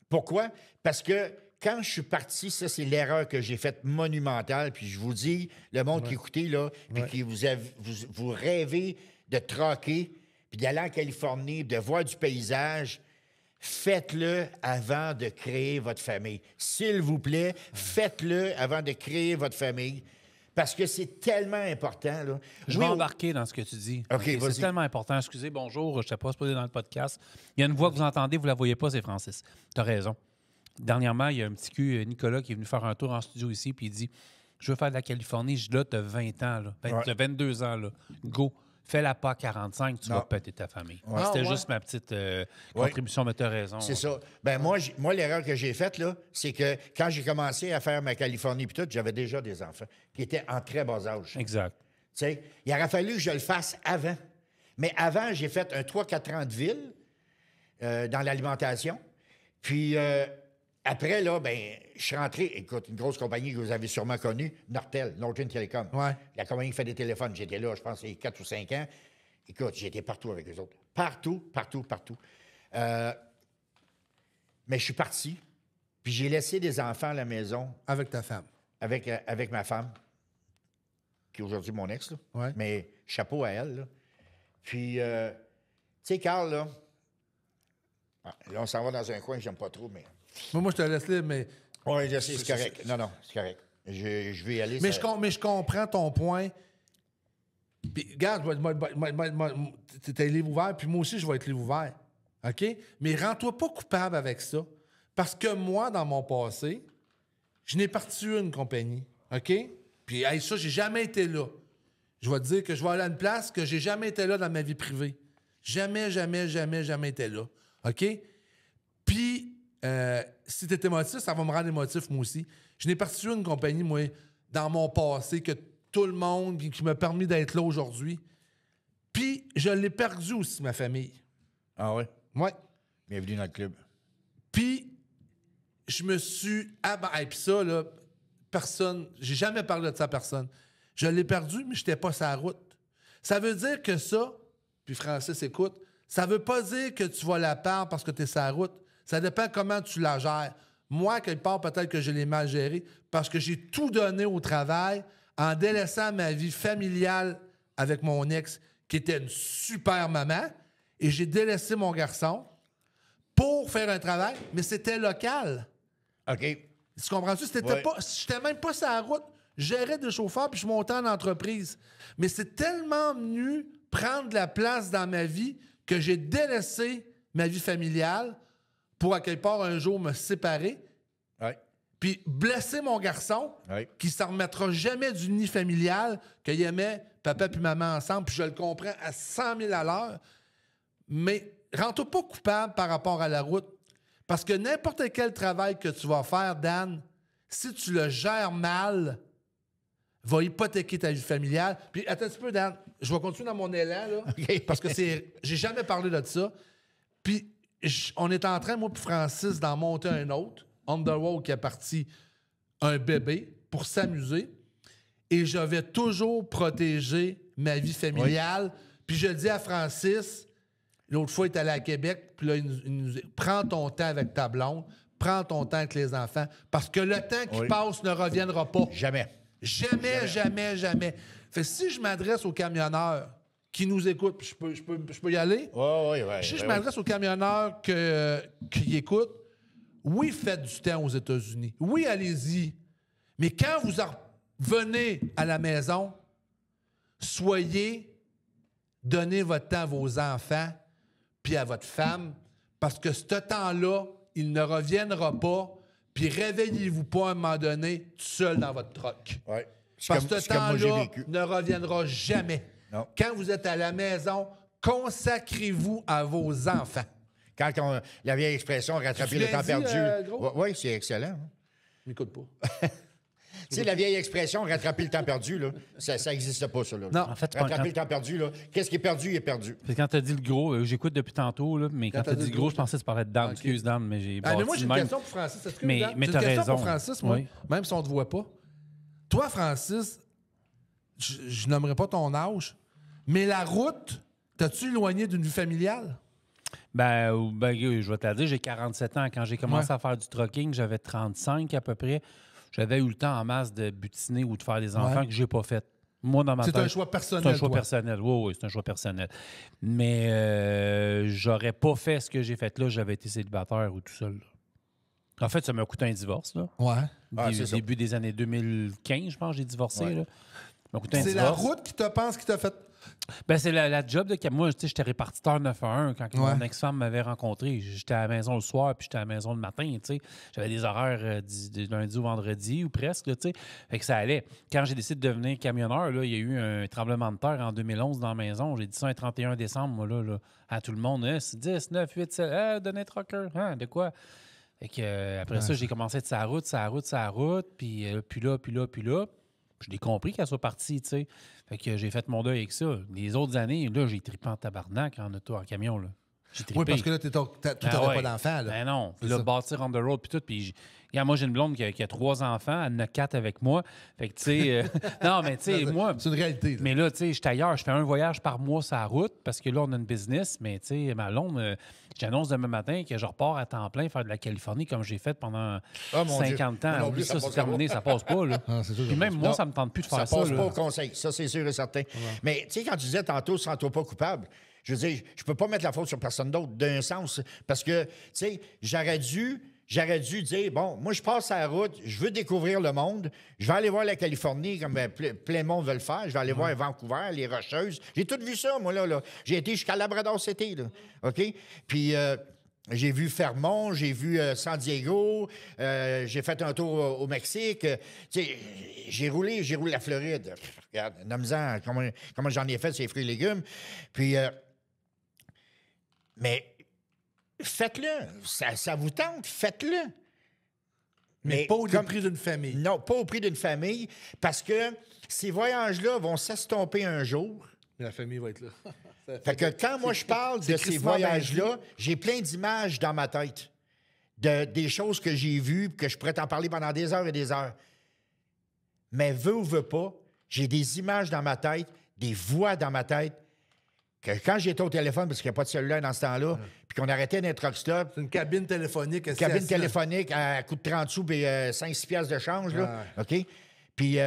Pourquoi? Parce que quand je suis parti, ça, c'est l'erreur que j'ai faite monumentale. Puis je vous dis, le monde qui écoutez, là, puis qui vous rêvez de troquer, puis d'aller en Californie, de voir du paysage, faites-le avant de créer votre famille. S'il vous plaît, faites-le avant de créer votre famille. Parce que c'est tellement important. Là. Je vais embarquer dans ce que tu dis. OK, vas-y. C'est tellement important. Excusez, bonjour, je ne sais pas, c'est pas dans le podcast. Il y a une voix que vous entendez, vous ne la voyez pas, c'est Francis. Tu as raison. Dernièrement, il y a un petit cul, Nicolas, qui est venu faire un tour en studio ici, puis il dit « Je veux faire de la Californie. » Je dis « Là, tu as 20 ans, là. Tu as 22 ans. Là. Go. Fais-la pas à 45, tu vas péter ta famille. Ouais. C'était juste ma petite contribution, mais tu as raison. C'est ça. Ben moi, l'erreur que j'ai faite, là, c'est que quand j'ai commencé à faire ma Californie puis tout, j'avais déjà des enfants qui étaient en très bas âge. Exact. Tu sais, il aurait fallu que je le fasse avant. Mais avant, j'ai fait un 3-4 ans de ville dans l'alimentation. Puis après, là, ben, je suis rentré, écoute, une grosse compagnie que vous avez sûrement connue, Nortel, Norton Telecom. Ouais. La compagnie qui fait des téléphones. J'étais là, je pense, il y a 4 ou 5 ans. Écoute, j'étais partout avec eux autres. Partout. Mais je suis parti, puis j'ai laissé des enfants à la maison. Avec ta femme. Avec ma femme, qui est aujourd'hui mon ex, là. Ouais. Mais chapeau à elle, là. Puis, tu sais, Carl, là, on s'en va dans un coin que j'aime pas trop, mais... Moi, je te laisse là, mais... Oui, je sais, c'est correct. Non, c'est correct. Je vais y aller. Mais je comprends ton point. Puis, regarde, t'es livre ouvert, puis moi aussi, je vais être livre ouvert. OK? Mais rends-toi pas coupable avec ça. Parce que moi, dans mon passé, je n'ai parti une compagnie. OK? Puis, hey, ça, j'ai jamais été là. Je vais te dire que je vais aller à une place que j'ai jamais été là dans ma vie privée. Jamais été là. OK? Puis, si tu es émotif, ça va me rendre émotif, moi aussi. Je n'ai parti une compagnie, moi, dans mon passé, que tout le monde, qui m'a permis d'être là aujourd'hui. Puis, je l'ai perdu aussi, ma famille. Ah ouais? Ouais. Bienvenue dans le club. Puis, je me suis... puis ça, là, personne... J'ai jamais parlé de ça à personne. Je l'ai perdu, mais je n'étais pas sur la route. Ça veut dire que ça... Puis Francis, écoute, ça veut pas dire que tu vas la perdre parce que tu es sur la route. Ça dépend comment tu la gères. Moi, quelque part, peut-être que je l'ai mal géré parce que j'ai tout donné au travail en délaissant ma vie familiale avec mon ex, qui était une super maman, et j'ai délaissé mon garçon pour faire un travail, mais c'était local. OK. Tu comprends-tu? J'étais même pas sur la route. Je gérais des chauffeurs puis je montais en entreprise. Mais c'est tellement venu prendre de la place dans ma vie que j'ai délaissé ma vie familiale pour, à quelque part, un jour me séparer. Ouais. Puis blesser mon garçon, qui ne s'en remettra jamais du nid familial, qu'il aimait papa puis maman ensemble, puis je le comprends à 100 000 à l'heure. Mais rends-toi pas coupable par rapport à la route. Parce que n'importe quel travail que tu vas faire, Dan, si tu le gères mal, va hypothéquer ta vie familiale. Puis attends un petit peu, Dan, je vais continuer dans mon élan, là, parce que j'ai jamais parlé de ça. Puis on est en train, moi et Francis, d'en monter un autre, Underworld, qui a parti un bébé pour s'amuser. Et je vais toujours protéger ma vie familiale. Puis je dis à Francis, l'autre fois, il est allé à Québec, puis là, il nous dit, prends ton temps avec ta blonde, prends ton temps avec les enfants, parce que le temps qui passe ne reviendra pas. Jamais. Jamais. Fait si je m'adresse aux camionneurs qui nous écoutent, puis je peux y aller? Oui. Si je m'adresse aux camionneurs qui écoutent, oui, faites du temps aux États-Unis. Oui, allez-y. Mais quand vous revenez à la maison, donnez votre temps à vos enfants puis à votre femme, parce que ce temps-là, il ne reviendra pas, puis réveillez-vous pas à un moment donné tout seul dans votre truck. Oui. Parce que ce temps-là ne reviendra jamais. Non. Quand vous êtes à la maison, consacrez-vous à vos enfants. Quand la vieille expression « rattraper le temps perdu ». Oui, c'est excellent. Hein? M'écoute pas. Tu sais, la vieille expression « rattraper le temps perdu », là, ça n'existe pas, ça. Là. Non. En fait, rattraper le temps perdu, là. Qu'est-ce qui est perdu, il est perdu. Quand tu as dit le gros, j'écoute depuis tantôt, là, mais quand tu as dit le gros, je pensais que tu parlais de Dan. Excuse, Dan, mais j'ai mais moi, j'ai une question pour Francis. Mais tu as raison. Pour Francis, moi, même si on ne te voit pas. Toi, Francis, je nommerai pas ton âge, mais la route, t'as-tu éloigné d'une vie familiale? Ben, je vais te le dire, j'ai 47 ans. Quand j'ai commencé à faire du trucking, j'avais 35 à peu près. J'avais eu le temps en masse de butiner ou de faire des enfants que j'ai pas fait. Moi, dans ma tête, c'est un choix personnel. C'est un choix personnel. Oui, c'est un choix personnel. Mais j'aurais pas fait ce que j'ai fait là, j'avais été célibataire ou tout seul. Là. En fait, ça m'a coûté un divorce. Là. Ouais. Début des années 2015, je pense, j'ai divorcé. Ouais. Là. C'est la route qui te pense qui t'a fait... Ben, c'est la job de moi, tu sais, j'étais répartiteur 9-1 quand mon ex-femme m'avait rencontré. J'étais à la maison le soir, puis j'étais à la maison le matin, tu sais. J'avais des horaires du lundi au vendredi, ou presque, tu sais. Fait que ça allait. Quand j'ai décidé de devenir camionneur, là, il y a eu un tremblement de terre en 2011 dans la maison. J'ai dit ça un 31 décembre, moi, là à tout le monde. Hein, 10, 9, 8, 7, donnez trucker. Hein, de quoi? Fait que, après ça, j'ai commencé à être sa route, puis là. Je l'ai compris qu'elle soit partie, tu sais. Fait que j'ai fait mon deuil avec ça. Les autres années, là, j'ai trippé en tabarnak en auto, en camion, là. J'ai trippé. Oui, parce que là, tu n'avais pas d'enfant, là. Ben non. Puis là, bâtir on the road, puis tout. Puis, regarde, moi, j'ai une blonde qui a 3 enfants. Elle en a 4 avec moi. Fait que, tu sais... non, mais tu sais, moi... C'est une réalité. Là. Mais là, tu sais, je suis ailleurs. Je fais un voyage par mois sur la route parce que là, on a une business. Mais, tu sais, ma blonde, j'annonce demain matin que je repars à temps plein faire de la Californie comme j'ai fait pendant 50 ans. Oublie ça, c'est terminé. Ça passe pas, là. Puis même moi, ça me tente plus de faire ça. Ça passe pas au conseil. Ça, c'est sûr et certain. Mais, tu sais, quand tu disais tantôt, sens-toi pas coupable, je veux dire, je peux pas mettre la faute sur personne d'autre, d'un sens. Parce que, tu sais, j'aurais dû dire, bon, moi, je passe à la route, je veux découvrir le monde, je vais aller voir la Californie comme plein de monde veut le faire, je vais aller voir Vancouver, les Rocheuses. J'ai tout vu ça, moi, là. J'ai été jusqu'à Labrador City, là. OK? Puis, j'ai vu Fermont, j'ai vu San Diego, j'ai fait un tour au Mexique. Tu sais, j'ai roulé la Floride. Regarde, nomme-en comment j'en ai fait, ces fruits et légumes. Puis, mais faites-le. Ça vous tente, faites-le. Mais pas au prix d'une famille. Non, pas au prix d'une famille, parce que ces voyages-là vont s'estomper un jour. La famille va être là. Fait que quand moi je parle de ces voyages-là, j'ai plein d'images dans ma tête. Des choses que j'ai vues, que je pourrais t'en parler pendant des heures et des heures. Mais veux ou veux pas, j'ai des images dans ma tête, des voix dans ma tête, que quand j'étais au téléphone, parce qu'il n'y a pas de cellulaire dans ce temps-là, puis qu'on arrêtait d'être rockstop. C'est une cabine téléphonique. Cabine téléphonique à coût de 30 sous et 5-6 piastres de change, là. OK? Puis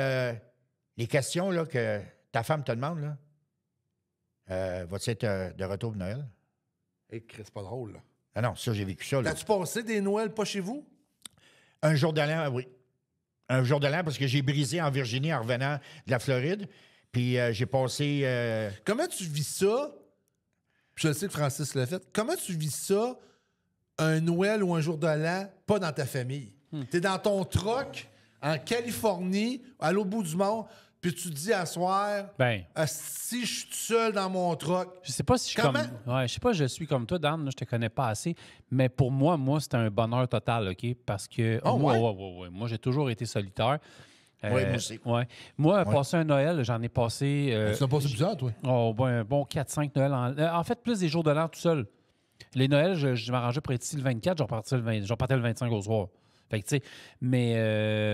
les questions là, que ta femme te demande, là, vas-tu être de retour de Noël? Et c'est pas drôle, là. Ah non, ça, j'ai vécu ça. T'as-tu passé des Noëls pas chez vous? Un jour de l'an, oui. Un jour de l'an, parce que j'ai brisé en Virginie en revenant de la Floride. Puis j'ai passé... Comment tu vis ça? Puis je sais que Francis l'a fait. Comment tu vis ça, un Noël ou un jour de l'an, pas dans ta famille? T'es dans ton truck, en Californie, à l'autre bout du monde, puis tu te dis à soir, si je suis tout seul dans mon truck... Je sais pas si je suis comme... Ouais, je sais pas si je suis comme toi, Dan, là, je te connais pas assez, mais pour moi, c'était un bonheur total, OK? Parce que moi, j'ai toujours été solitaire. Oui, moi aussi. Ouais. Moi, passer un Noël, j'en ai passé... tu as passé plusieurs, toi? Un bon 4-5 Noël. En fait, plus des jours de l'an tout seul. Les Noëls, je m'arrangeais pour être ici le 24, je repartais le 25 au soir. Fait que, tu sais, mais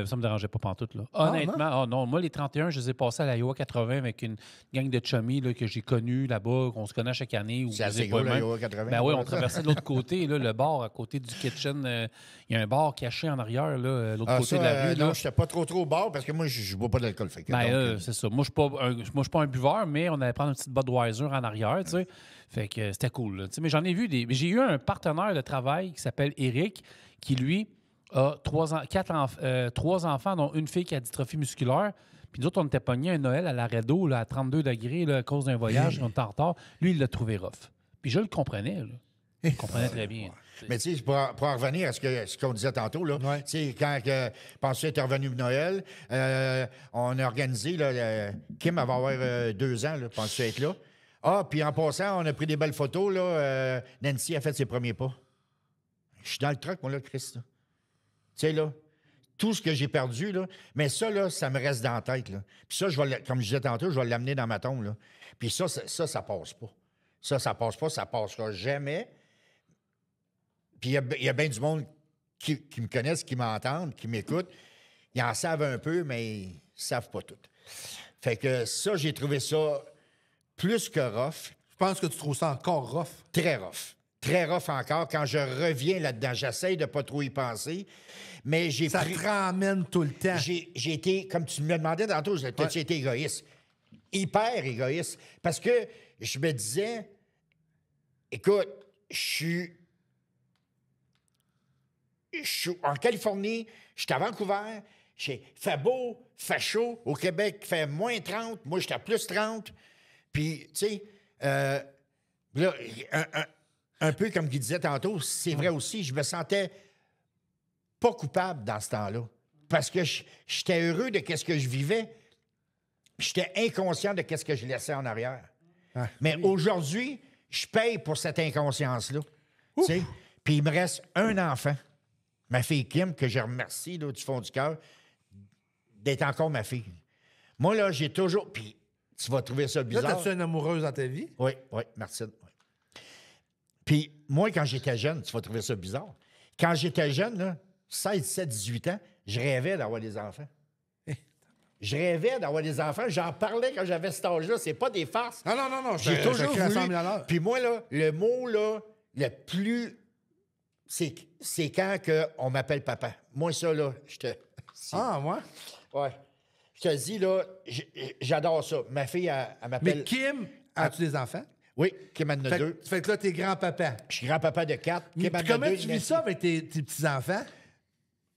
ça me dérangeait pas pantoute, là. Honnêtement, non, moi, les 31, je les ai passés à l'Iowa 80 avec une gang de chummies là, que j'ai connus là-bas, qu'on se connaît chaque année. C'est assez gros, l'Iowa 80. Ben oui, on traversait de l'autre côté, là, le bar à côté du kitchen. Il y a un bar caché en arrière, là, l'autre côté de la rue. Non, je n'étais pas trop au bar parce que moi, je ne bois pas d'alcool. C'est ça. Moi, je suis pas un buveur, mais on allait prendre une petite Budweiser en arrière, tu sais. Fait que c'était cool, là. Mais j'en ai vu des... J'ai eu un partenaire de travail qui s'appelle Eric, qui, lui... a 3 enfants, dont une fille qui a dystrophie musculaire. Puis nous autres, on était pognés un Noël à l'arrêt d'eau à 32 degrés là, à cause d'un voyage, on était en retard. Lui, il l'a trouvé rough. Puis je le comprenais. Là. Je le comprenais très bien. Mais tu sais, pour en revenir à ce qu'on disait tantôt, là, tu sais, quand Pensu était revenu de Noël, on a organisé, là, Kim va avoir 2 ans, Pensu être là. Ah, puis en passant, on a pris des belles photos, là. Nancy a fait ses premiers pas. Je suis dans le truck, moi, là, Chris, là. Tu sais, là, tout ce que j'ai perdu, là, mais ça, là, ça me reste dans la tête, là. Puis ça, comme je disais tantôt, je vais l'amener dans ma tombe, là. Puis ça passe pas. Ça passe pas, ça passera jamais. Puis il y a bien du monde qui me connaissent, qui m'entendent, qui m'écoutent. Ils en savent un peu, mais ils savent pas tout. Fait que ça, j'ai trouvé ça plus que rough. Je pense que tu trouves ça encore rough. Très rough. Très rough encore. Quand je reviens là-dedans, j'essaye de pas trop y penser, mais ça te ramène tout le temps. J'ai été, comme tu me demandais tantôt, j'ai été égoïste. Hyper égoïste. Parce que je me disais, écoute, je suis en Californie, je suis à Vancouver, Fait beau, fait chaud. Au Québec, il fait moins 30. Moi, j'étais à plus 30. Puis, tu sais, là, un peu comme il disait tantôt, c'est vrai aussi, je me sentais pas coupable dans ce temps-là. Parce que j'étais heureux de ce que je vivais. J'étais inconscient de ce que je laissais en arrière. Ah, mais aujourd'hui, je paye pour cette inconscience-là. Tu sais? Puis il me reste un enfant, ma fille Kim, que je remercie là, du fond du cœur, d'être encore ma fille. Moi, là, j'ai toujours... Puis tu vas trouver ça bizarre. Là, t'as-tu une amoureuse dans ta vie? Oui, Martine. Oui. Puis moi, quand j'étais jeune, tu vas trouver ça bizarre. Quand j'étais jeune, là, 16, 17, 18 ans, je rêvais d'avoir des enfants. Je rêvais d'avoir des enfants. J'en parlais quand j'avais cet âge-là. C'est pas des farces. Non. J'ai toujours voulu. voulu. Puis moi, là, le mot, là, le plus... C'est quand on m'appelle papa. Moi, ça, là, je te... Ah, moi? Ouais. Je te dis, là, j'adore ça. Ma fille, elle m'appelle... Mais Kim, as-tu des enfants? Oui, Kim en a 2. Fait que là, t'es grand-papa. Je suis grand-papa de 4. Puis comment tu vis ça avec tes petits-enfants?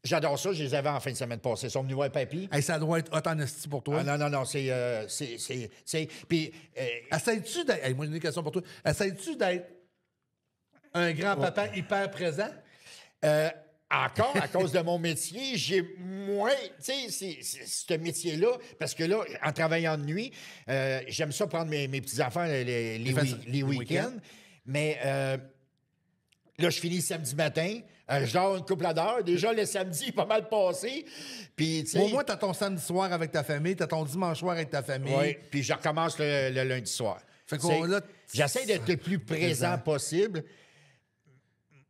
J'adore ça. Je les avais en fin de semaine passée. Ils sont venus voir papy. Hey, ça doit être hot en esti pour toi. Ah, non, c'est... Puis... Essayes-tu d'être... Hey, moi, j'ai une question pour toi. Essayes-tu d'être un grand-papa hyper présent? Encore, à cause de mon métier, j'ai moins... Tu sais, ce métier-là, parce que là, en travaillant de nuit, j'aime ça prendre mes petits-enfants les week-ends. Mais là, je finis samedi matin. Je dors une couple d'heures. Déjà, le samedi est pas mal passé. Puis, tu sais... Au moins, t'as ton samedi soir avec ta famille, t'as ton dimanche soir avec ta famille. Oui, puis je recommence le lundi soir. Fait qu'on, là, j'essaie d'être le plus présent possible.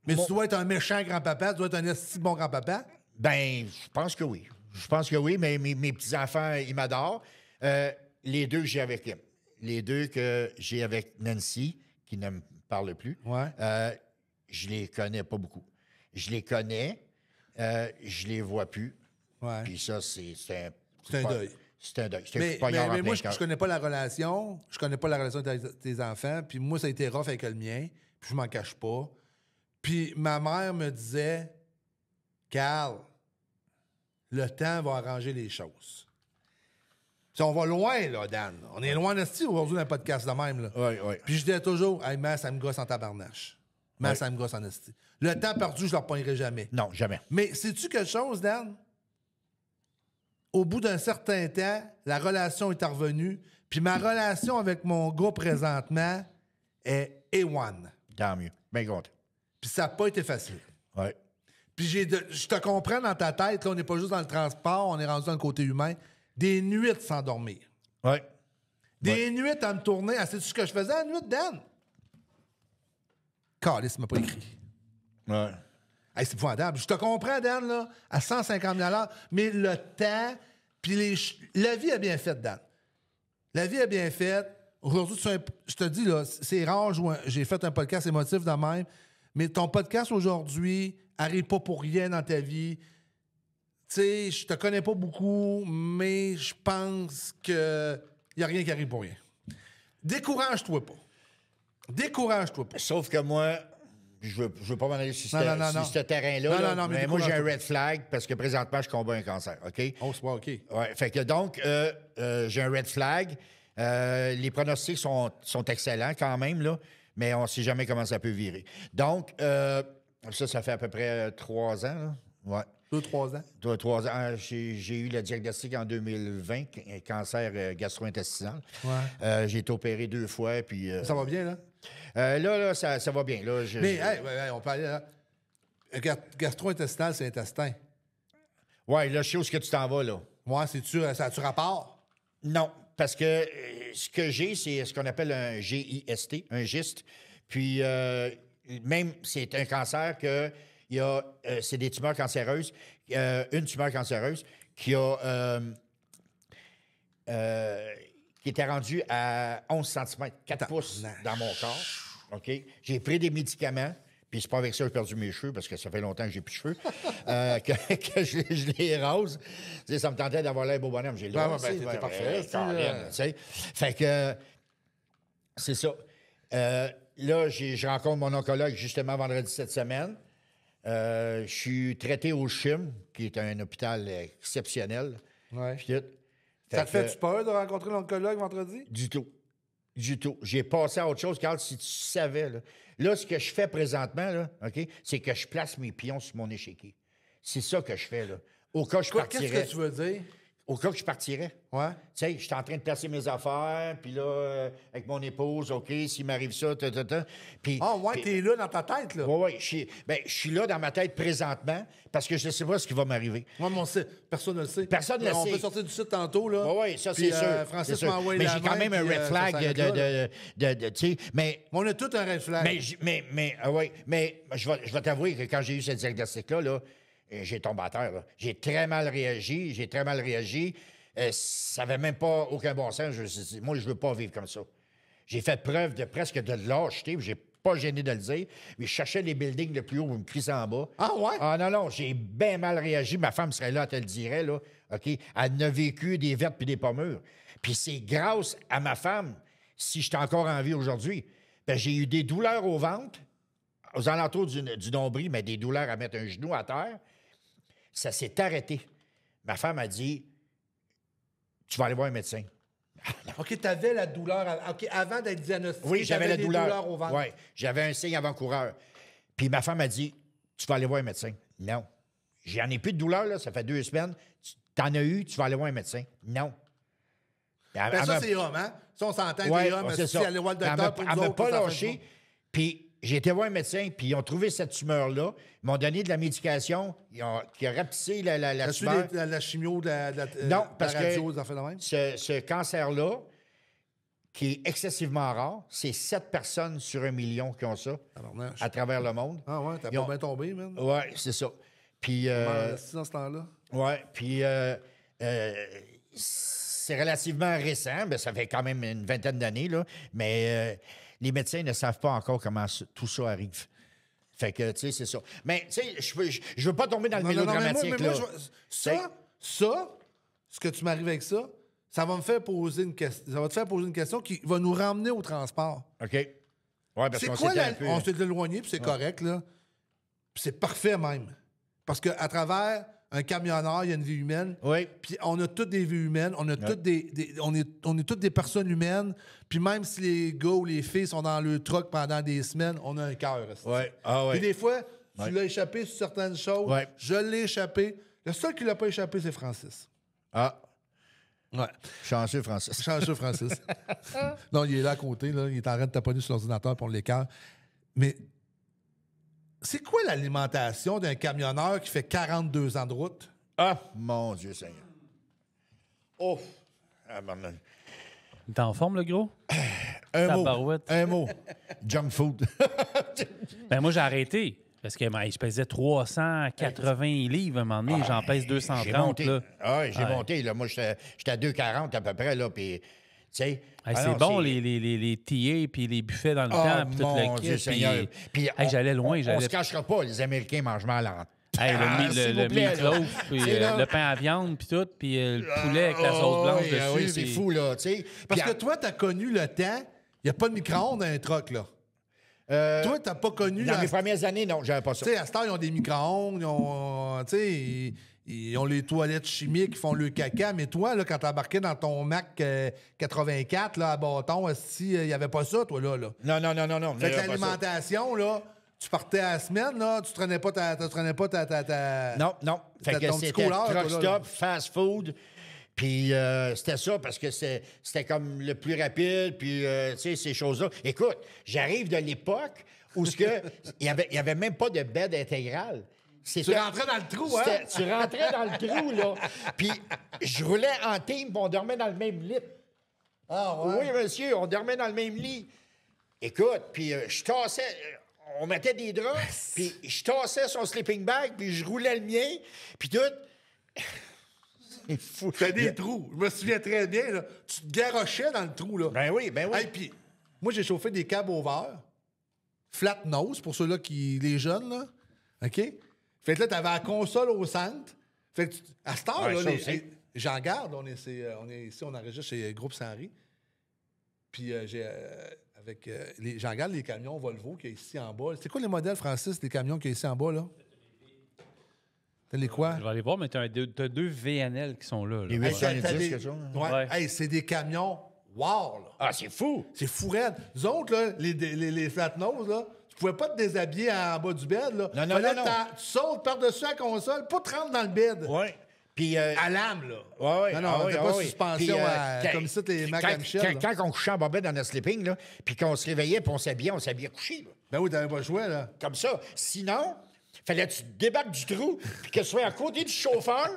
Mais tu dois être un méchant grand-papa, tu dois être un esti bon grand-papa? Ben, je pense que oui. Je pense que oui, mais mes petits-enfants, ils m'adorent. Les deux que j'ai avec Kim. Les deux que j'ai avec Nancy, qui ne me parle plus. Ouais. Je les connais pas beaucoup. Je les connais, je les vois plus. Ouais. Puis ça, c'est un deuil. C'est un deuil. Mais moi, je connais pas la relation. Je connais pas la relation de tes enfants. Puis moi, ça a été rough avec le mien. Puis je m'en cache pas. Puis ma mère me disait, Carl, le temps va arranger les choses. Puis on va loin, là, Dan. On est loin de style aujourd'hui dans le podcast de même. Là. Oui. Puis je disais toujours, hey, man, ça me gosse en tabarnache. Man, ça me gosse en esti. Le temps perdu, je ne le repognerai jamais. Non, jamais. Mais sais-tu quelque chose, Dan? Au bout d'un certain temps, la relation est revenue. Puis ma relation avec mon gars présentement est A1. Tant mieux. Bien content. Puis ça n'a pas été facile. Oui. Puis je te comprends dans ta tête, là, on n'est pas juste dans le transport, on est rendu dans le côté humain. Des nuits sans dormir. Oui. Des nuits à me tourner. Ah, sais-tu ce que je faisais à la nuit, Dan? Calice, il m'a pas écrit. Ouais. Hey, c'est épouvantable. Je te comprends, Dan, là, à 150 000 $, mais le temps, puis la vie est bien faite, Dan. La vie est bien faite. Aujourd'hui, je te dis, là, c'est rare, j'ai fait un podcast émotif de même, mais ton podcast aujourd'hui arrive pas pour rien dans ta vie. Tu sais, je te connais pas beaucoup, mais je pense que y a rien qui arrive pour rien. Décourage-toi pas. Décourage-toi pas. Sauf que moi, je veux pas m'en aller sur ce terrain-là. Non, mais moi, j'ai un red flag parce que présentement, je combats un cancer, OK? Oh, c'est pas OK. Ouais, fait que donc, j'ai un red flag. Les pronostics sont excellents quand même, là, mais on ne sait jamais comment ça peut virer. Donc, ça fait à peu près 3 ans, là. Ouais. 2-3 ans? 3 ans. J'ai eu le diagnostic en 2020, cancer gastro-intestinal. Ouais. J'ai été opéré 2 fois, puis... Ça va bien, là? Là, ça va bien. Là, mais, on peut aller là. Gastro-intestinal, c'est l'intestin. Oui, là, je sais où est-ce que tu t'en vas, là. Ouais, ça a-tu rapport? Non, parce que ce que j'ai, c'est ce qu'on appelle un GIST, un GIST. Puis, même, c'est un cancer que... c'est des tumeurs cancéreuses. Une tumeur cancéreuse qui était rendue à 11 cm, 4 pouces dans mon corps. OK? J'ai pris des médicaments, puis c'est pas avec ça que j'ai perdu mes cheveux, parce que ça fait longtemps que j'ai plus de cheveux, que je les rase. Tu sais, ça me tentait d'avoir l'air beau bonhomme. J'ai le droit. C'était parfait. Fait que c'est ça. Là, je rencontre mon oncologue justement vendredi cette semaine. Je suis traité au CHUM, qui est un hôpital exceptionnel. Ouais. Puis tout. Ça te fait-tu peur de rencontrer l'oncologue vendredi? Du tout. Du tout. J'ai passé à autre chose, Carl, si tu savais. Là, ce que je fais présentement, là, OK, c'est que je place mes pions sur mon échiquier. C'est ça que je fais, là. Au cas où je partirais. Qu'est-ce que tu veux dire? Au cas où je partirais. Ouais. Tu sais, je suis en train de placer mes affaires, puis là, avec mon épouse, OK, s'il m'arrive ça, puis... Ah, ouais, t'es là dans ta tête, là. Oui, oui, je suis là dans ma tête présentement, parce que je ne sais pas ce qui va m'arriver. Moi, mais on sait. Personne ne le sait. Personne ne le On sait. peut sortir du site tantôt, là. Oui, oui, ça, Puis, c'est sûr. Francis c'est sûr. m'a envoyé Mais la j'ai quand main, même un puis, red ça flag s'arrête là, tu sais, mais... On a tout un red flag. Mais je vais t'avouer que quand j'ai eu ce diagnostic-là, là, j'ai tombé à terre. Là. J'ai très mal réagi. Ça n'avait même pas aucun bon sens. Moi, je ne veux pas vivre comme ça. J'ai fait preuve de presque de lâcheté. Je n'ai pas gêné de le dire. Mais je cherchais les buildings le plus haut, vous me crissez en bas. Ah ouais? Ah non, j'ai bien mal réagi. Ma femme serait là, elle te le dirait, là. OK? Elle a vécu des vertes puis des pommures. Puis c'est grâce à ma femme, si je suis encore en vie aujourd'hui, ben, j'ai eu des douleurs au ventre, aux alentours du nombril, mais des douleurs à mettre un genou à terre. Ça s'est arrêté. Ma femme a dit... Tu vas aller voir un médecin. OK, t'avais la douleur. OK, avant d'être diagnostiqué, Oui, j'avais la douleur. douleurs au ventre. Oui, j'avais un signe avant-coureur. Puis ma femme a dit, tu vas aller voir un médecin. Non. J'en ai plus de douleur, là, ça fait 2 semaines. T'en as eu, tu vas aller voir un médecin. Non. Ben ça, c'est homme, hein? Ça, on s'entend que ouais, les hommes, si aller voir le docteur pour nous elle m'a autres, pas ça fait lâché. Puis j'ai été voir un médecin, puis ils ont trouvé cette tumeur-là. Ils m'ont donné de la médication qui a rapetissé la tumeur. La chimio, de la non, parce la radio, que ça fait de même? ce cancer-là, qui est excessivement rare, c'est 7 personnes sur 1 million qui ont ça à travers le monde. Ah ouais, t'as pas bien tombé, man? Oui, c'est ça. Puis... dans ce temps-là? Oui, puis c'est relativement récent, mais ça fait quand même une vingtaine d'années, là, mais les médecins ne savent pas encore comment tout ça arrive. Fait que, tu sais, c'est ça. Mais, tu sais, je veux pas tomber dans le mélodramatique, là. Ça, ce que tu m'arrives avec ça, ça va me faire poser une question. Ça va te faire poser une question qui va nous ramener au transport. OK. Oui, parce qu'on s'était un peu... On s'est éloigné, puis c'est correct, là. Puis c'est parfait, même. Parce qu'à travers un camionneur, il y a une vie humaine. Oui. Puis on a toutes des vies humaines. On a toutes on est toutes des personnes humaines. Puis même si les gars ou les filles sont dans le truck pendant des semaines, on a un cœur. Oui. Ah, oui. Puis des fois, tu l'as échappé sur certaines choses. Ouais. Je l'ai échappé. Le seul qui l'a pas échappé, c'est Francis. Ah. Ouais. Chanceux, Francis. Chanceux, Francis. Non, il est là à côté. Là. Il est en train de taponner sur l'ordinateur pour l'écart. Mais c'est quoi l'alimentation d'un camionneur qui fait 42 ans de route? Ah, mon Dieu Seigneur. Oh! Ah, T'es en forme, le gros? Un mot. Junk food. Ben moi, j'ai arrêté. Parce que je pesais 380 livres à un moment donné. J'en pèse 230. Là. Ah, j'ai monté. Là. Moi, j'étais à 2,40 à peu près. Là, puis, c'est bon, les TA puis les buffets dans le temps. Puis tout le Dieu Seigneur. Puis, j'allais loin. On se cachera pas. Les Américains mangent mal en le meatloaf, puis le pain à viande, puis tout, puis le poulet avec la sauce blanche dessus. Oui, c'est fou, là, tu sais. Parce que toi, t'as connu le temps, il n'y a pas de micro-ondes dans un truck, là. Toi, t'as pas connu... Dans mes premières années, non, j'avais pas ça. Tu sais, à cette heure, ils ont des micro-ondes, ils ont les toilettes chimiques, ils font le caca, mais toi, là, quand t'embarquais dans ton Mac 84, là, à bâton, il n'y avait pas ça, toi, là. Non. Fait que l'alimentation, là... Tu partais à la semaine, là, tu traînais pas ta... Non. Fait que c'était truck stop, fast food. Puis c'était ça parce que c'était comme le plus rapide, puis tu sais, ces choses-là. Écoute, j'arrive de l'époque où il y avait même pas de bed intégral. Tu rentrais dans le trou, hein? Tu rentrais dans le trou, là. Puis je roulais en team, puis on dormait dans le même lit. Ah ouais? Oui, monsieur, on dormait dans le même lit. Écoute, puis je tassais... On mettait des draps, puis je tassais son sleeping bag, puis je roulais le mien, puis tout. C'est fou. T'as des trous. Je me souviens très bien, là. Tu te garochais dans le trou, là. Ben oui. Hey, puis moi, j'ai chauffé des câbles au verre. Flat nose, pour ceux-là les jeunes, là. OK? Fait que là, t'avais la console au centre. Fait que à cette heure, là, j'en garde. On est ici, on enregistre chez Groupe Sanry. Puis j'en garde les camions Volvo qu'il y a ici en bas. C'est quoi les modèles, Francis, des camions qu'il y a ici en bas, là? T'as les quoi? Je vais aller voir, mais t'as deux VNL qui sont là. Les Hey, 810, t'as des- quelque chose. Ouais. Ouais. Hey, c'est des camions. Wow, là. Ah, c'est fou! C'est fou raide. Nous autres, là, les flat nose, là, tu pouvais pas te déshabiller en bas du bed, là. Non, non, Fallait non, que non. tu sautes par-dessus la console, pas te rentrer dans le bed. Oui. Puis... À l'âme, là. Ouais, Non, non, on était pas suspension comme ça, les Mac à Michel. Quand on couchait en bobette dans notre sleeping, là, puis qu'on se réveillait, puis on s'habillait couché. Là. Ben oui, t'avais pas le choix, là. Comme ça. Sinon, fallait que tu te débarques du trou, puis que tu sois à côté du chauffeur,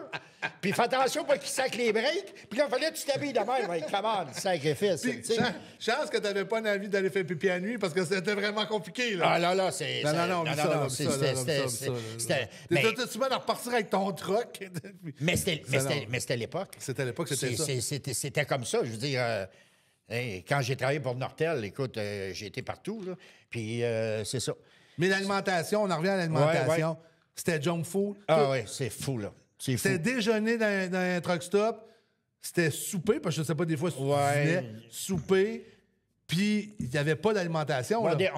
puis fais attention pour qu'il sac les breaks, puis là, fallait que tu t'habilles de même. Ouais, comment, sacrifice. Puis, tu sais. chance que t'avais pas envie d'aller faire pipi à nuit parce que c'était vraiment compliqué, là. Ah là, là, c'est... Non, oublie ça, là, oublie ça, là, oublie ça, c'était... oublie ça, là. mais- T'étais souvent de repartir avec ton truck. Mais c'était l'époque. C'était à l'époque, c'était ça. C'était comme ça. Je veux dire, hey, quand j'ai travaillé pour Nortel, écoute, j'ai été partout, là. Puis c'est ça. Mais l'alimentation, on en revient à l'alimentation. Ouais. C'était junk food. Ah oui, c'est fou, là. C'est fou. C'était déjeuner dans un truck stop. C'était souper, parce que je sais pas des fois si tu dînais. Souper. Puis il n'y avait pas d'alimentation. Bon, là.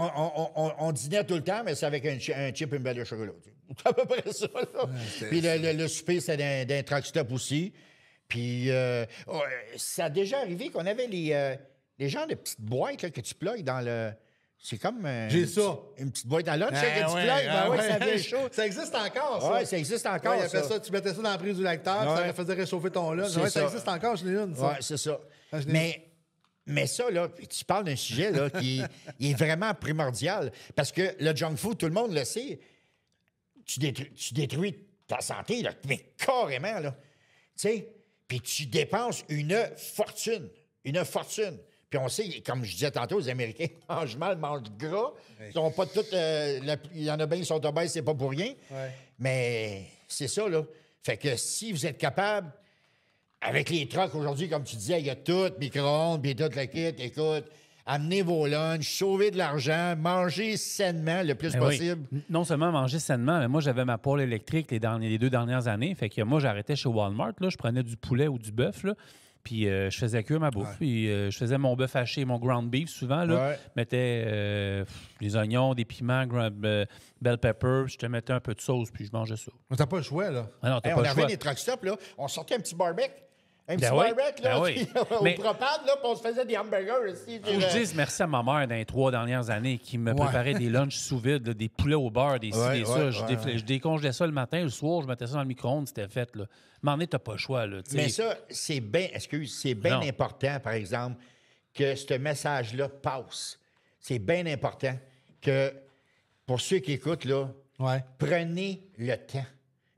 on dînait tout le temps, mais c'est avec un chip et une belle de chocolat. C'est à peu près ça, là. Puis le souper, c'était d'un truck stop aussi. Puis ça a déjà arrivé qu'on avait les genres de petites boîtes là, que tu plugues dans le... C'est comme J'ai ça. Une petite boîte à lunch Ah que tu ouais, plugues. ah Ben oui, ouais. ça vient chaud. Ça existe encore, ça. Oui, ça existe encore, Ouais, il appelle ça. ça. Tu mettais ça dans la prise du lecteur, puis Ouais. ça faisait réchauffer ton lunch. C'est Ouais, ça ça. existe encore, j'en ai une, ça. Oui, c'est ça. Ah, je l'ai Mais ça, là, puis tu parles d'un sujet là, qui est vraiment primordial. Parce que le junk food, tout le monde le sait, tu détruis ta santé, là, mais carrément, là. Tu sais, puis tu dépenses une fortune. Une fortune. Puis on sait, comme je disais tantôt, les Américains mangent mal, mangent gras. Ils sont pas toutes... il y en a bien qui sont obèses, c'est pas pour rien. Ouais. Mais c'est ça, là. Fait que si vous êtes capable... Avec les trucks aujourd'hui, comme tu disais, il y a tout, micro-ondes, puis tout le kit. Écoute, amenez vos lunchs, sauvez de l'argent, mangez sainement le plus Ben oui. possible. Non seulement manger sainement, mais moi, j'avais ma poêle électrique les 2 dernières années. Fait que moi, j'arrêtais chez Walmart. Là, je prenais du poulet ou du bœuf. Là, puis je faisais cuire ma bouffe. Puis je faisais mon bœuf haché, mon ground beef souvent. Là, Ouais. Je mettais des oignons, des piments, bell pepper. Je te mettais un peu de sauce, puis je mangeais ça. Mais t'as pas le choix, là. Ah non, t'as Hey, pas on le avait choix. des truck stops, là. On sortait un petit barbecue. Un petit Ben oui, barbecue, là. ben oui. puis au Mais- propane, là, puis on se faisait des hamburgers aussi. Faut que je dise merci à ma mère dans les 3 dernières années qui me préparait des lunchs sous vide, là, des poulets au beurre, des ci, Ouais, des ça. ouais, Je décongelais ça le matin, le soir, je mettais ça dans le micro-ondes, c'était fait. Là. Mais t'as pas le choix. Là, tu sais. Mais ça, c'est bien, c'est bien Non. important, par exemple, que ce message-là passe. C'est bien important que, pour ceux qui écoutent, là, Ouais. prenez le temps.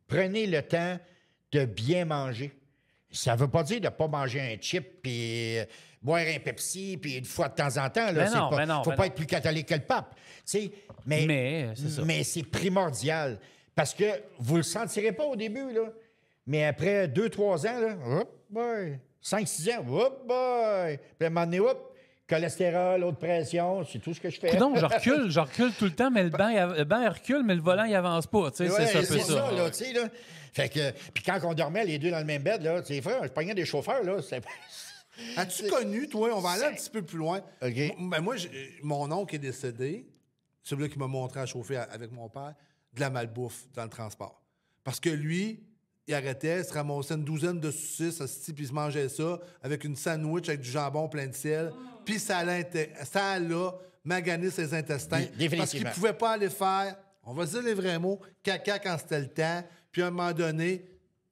Prenez le temps de bien manger. Ça ne veut pas dire de ne pas manger un chip puis boire un Pepsi puis une fois de temps en temps. Ben non, Il ben non, ne faut ben pas non. être plus catholique que le pape. Tu sais, Mais, c'est ça. Mais c'est primordial. Parce que vous ne le sentirez pas au début, là. Mais après 2-3 ans, là, hop, boy, 5-6 ans, hop, boy. Puis à un moment donné, hop, cholestérol, haute pression, c'est tout ce que je fais. Donc, je recule tout le temps, mais le banc il recule, mais le volant, il avance pas. Tu sais, Ouais, c'est un peu c'est ça. là, tu sais, là. Fait que, puis quand on dormait les deux dans le même bed, là, tu sais, frère, je pognais des chauffeurs, là, c'était... As-tu connu, toi, on va aller un petit peu plus loin. OK. Ben moi, mon oncle est décédé, celui-là qui m'a montré à chauffer avec mon père, de la malbouffe dans le transport. Parce que lui, il arrêtait, il se ramassait une douzaine de saucisses, puis il se mangeait ça avec une sandwich avec du jambon plein de sel. Puis ça l'a magané ses intestins. Définitivement. Parce qu'il ne pouvait pas aller faire, on va dire les vrais mots, caca quand c'était le temps. Puis à un moment donné,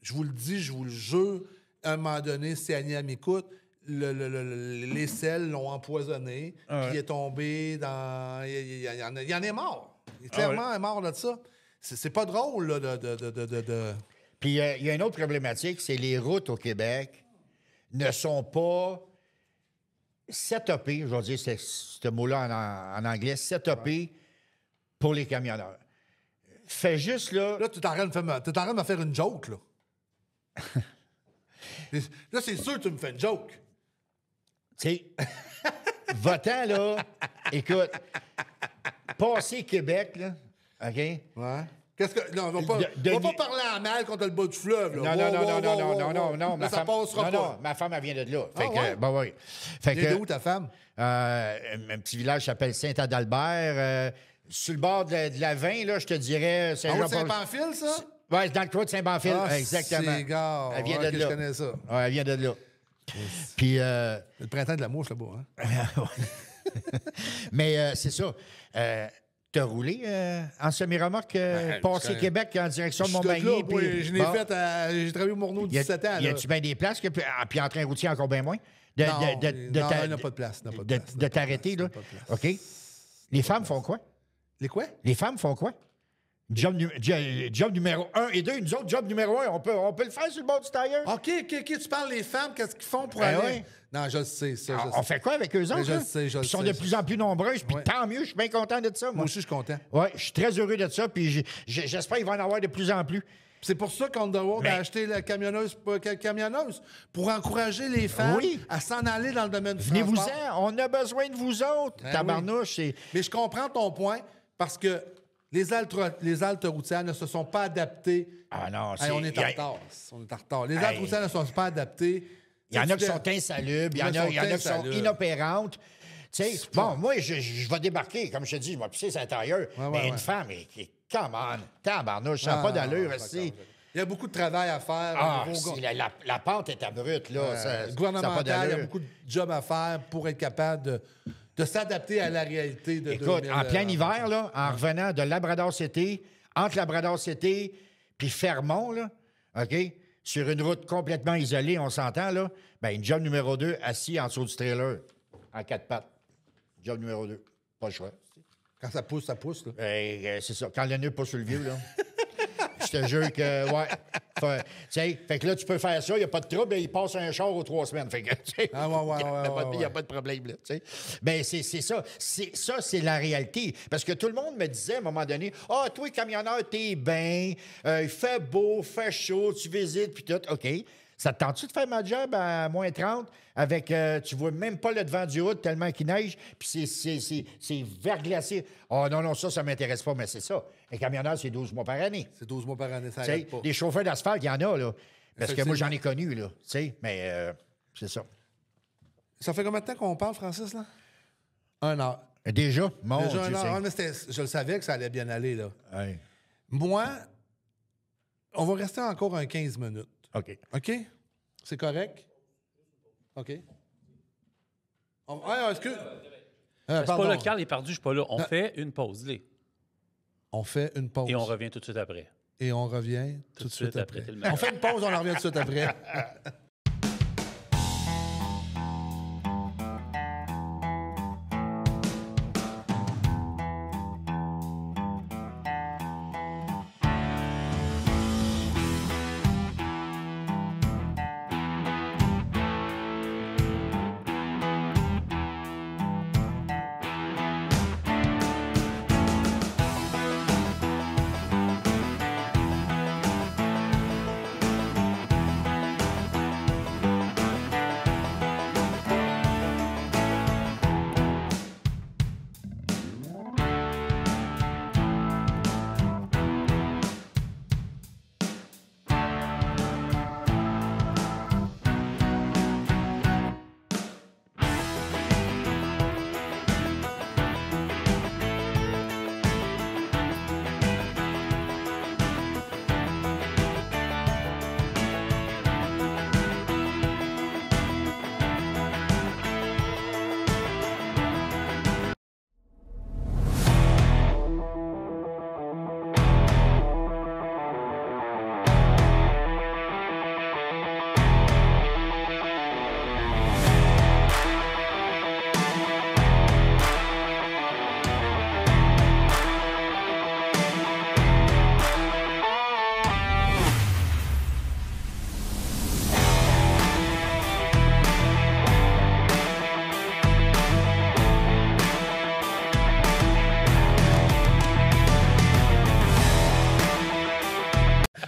je vous le dis, je vous le jure, à un moment donné, si Annie m'écoute, les selles l'ont empoisonné, puis il est tombé dans... Il en est mort. Il est clairement mort de ça. C'est pas drôle, là, de... Puis il y a une autre problématique, c'est les routes au Québec ne sont pas setupées, je vais dire ce mot-là en anglais, setupées pour les camionneurs. Fais juste, là... Là, tu es en train de me faire une joke, là. Là, c'est sûr que tu me fais une joke. Tu sais, votant, là, écoute, passer Québec, là, OK? Ouais. Qu'est-ce que... Non, on va pas parler en mal contre le bas du fleuve, là. Non. Là, ça passera pas. Non, ma femme, elle vient de là. Fait que, ouais? ben oui. Fait Elle est que, de où, ta femme? un petit village qui s'appelle Saint-Adalbert. Sur le bord de la 20, là, je te dirais... Ah ouais, Saint-Pamphile, ça? Oui, dans le coin de Saint-Bonfil. Ah, exactement. c'est gars. Elle vient de que là. je connais ça. Oui, elle vient de là. Puis... Le printemps de la mouche, là-bas. Hein? Mais c'est ça. T'as roulé en semi-remorque passé Québec en direction de Montmagny? Je l'ai fait j'ai travaillé au Morneau 17 ans. Y a-tu bien des places? Puis en train routier encore bien moins? Non, il n'y a pas de place. De t'arrêter, là? OK. Les femmes font quoi? Les quoi? Les femmes font quoi? Job numéro 1 et 2. Nous autres, job numéro 1, on peut le faire sur le bord du tailleur. OK, tu parles des femmes, qu'est-ce qu'ils font pour Ben aller? oui. Non, je le sais, ça. On fait quoi avec eux autres? je là? le sais, je le Ils sont sais. de plus en plus nombreuses, puis Ouais. tant mieux, je suis bien content de ça, Moi moi. aussi, je suis content. Oui, je suis très heureux de ça, puis j'espère qu'il va en avoir de plus en plus. C'est pour ça qu'Underworld a acheté la camionneuse pour encourager les femmes à s'en aller dans le domaine du transport. Venez-vous-en, on a besoin de vous autres. Ben Tabarnouche, c'est... Mais je comprends ton point parce que les haltes routières ne se sont pas adaptées. Ah non, Hey, on est en retard. On est en retard. Les haltes routières ne sont pas adaptées. Il y en a qui sont insalubres, il y en a qui sont inopérantes. Tu sais, bon, moi, je vais débarquer, comme je te dis, je vais pisser sur l'intérieur. Mais une femme, come on, tabarnouche, ça n'a pas d'allure, aussi. Il y a beaucoup de travail à faire. Ah, la pente est abrupte, là. Ça n'a gouvernemental, pas d'allure. il y a beaucoup de jobs à faire pour être capable de s'adapter à la réalité de Écoute, 2000, en plein hiver, là, en revenant de Labrador City, entre Labrador City puis Fermont, là, OK, sur une route complètement isolée, on s'entend, là, bien, une job numéro 2, assis en dessous du trailer, en 4 pattes. Job numéro 2. Pas le choix. Quand ça pousse, là. C'est ça. Quand le nœud pas sur le vieux, là. Je te jure que, ouais. Fait que là, tu peux faire ça, il n'y a pas de trouble, il passe un char aux 3 semaines. Fait que, il n'y a pas de problème, là. Ben, c'est ça. Ça, c'est la réalité. Parce que tout le monde me disait à un moment donné, ah, toi, camionneur, t'es bien, il fait beau, fait chaud, tu visites, puis tout. OK. Ça te tente-tu de faire ma job à moins 30 avec, tu vois même pas le devant du hood tellement qu'il neige, puis c'est verglacé. Oh non, ça ne m'intéresse pas, mais c'est ça. Un camionneur, c'est 12 mois par année. C'est 12 mois par année, ça T'sais, n'arrête pas. des chauffeurs d'asphalte, il y en a, là. Parce que moi, j'en ai connu, là. Mais c'est ça. Ça fait combien de temps qu'on parle, Francis, là? 1 heure. Déjà? Mon Déjà Dieu, 1 heure. Mais je le savais que ça allait bien aller, là. Hey. Moi, on va rester encore un 15 minutes. OK. OK? C'est correct? OK. Excuse. C'est pas là, Carl est perdu, je suis pas là. On fait une pause, dis-les. On fait une pause. Et on revient tout de suite après. Et on revient tout de suite après. t'es le meilleur. On fait une pause, on en revient tout de suite après.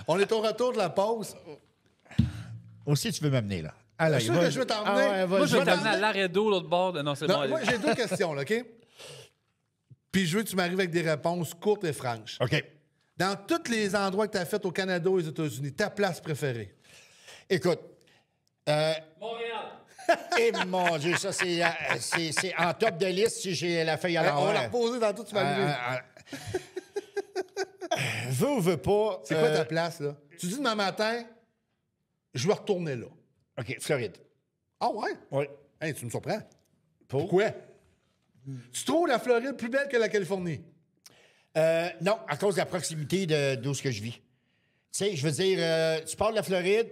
On est au retour de la pause. Aussi, tu veux m'amener, là. Alors, Je suis sûr que je vais t'emmener. Moi, je vais t'amener à l'arrêt d'eau, l'autre bord. Non, c'est Non, bon. moi, allez. j'ai 2 questions, là, OK? Puis je veux que tu m'arrives avec des réponses courtes et franches. OK. Dans tous les endroits que tu as fait au Canada ou aux États-Unis, ta place préférée? Écoute. Montréal. Et mon Dieu, ça, c'est en top de liste si j'ai la feuille à On va la l'envers. reposer dans tout, tu m'as veux ou veux pas... C'est quoi ta place, là? Tu dis demain matin, je vais retourner là. OK, Floride. Ah ouais? Oui. Hey, tu me surprends. Pourquoi? Tu trouves la Floride plus belle que la Californie? Non, à cause de la proximité d'où ce que je vis. Tu sais, je veux dire, tu pars de la Floride,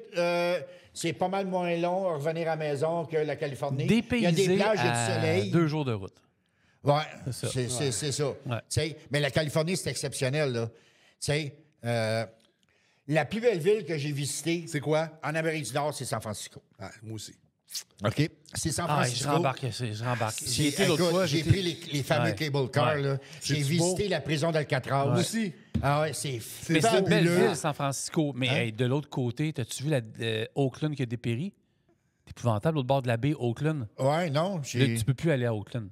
c'est pas mal moins long à revenir à la maison que la Californie. Dépaysé, il y a des plages, il y a du soleil. 2 jours de route. Ouais, C'est ça. c'est ça. Ouais. Tu sais, mais la Californie, c'est exceptionnel, là. Tu sais, la plus belle ville que j'ai visitée C'est quoi? en Amérique du Nord, c'est San Francisco. Ah, moi aussi. OK? C'est San Ah, Francisco. je rembarque. J'y étais l'autre Écoute, fois. j'ai pris les fameux Ouais. cable cars, Ouais. là. J'ai C'est-tu visité beau? la prison d'Alcatraz. Moi aussi. Ah ouais, c'est Mais c'est une belle fabuleux. ville, San Francisco. Mais hey, de l'autre côté, as-tu vu Oakland qui a dépéri? C'est épouvantable, au bord de la baie Oakland. Ouais, non, Là, j'ai... tu peux plus aller à Oakland.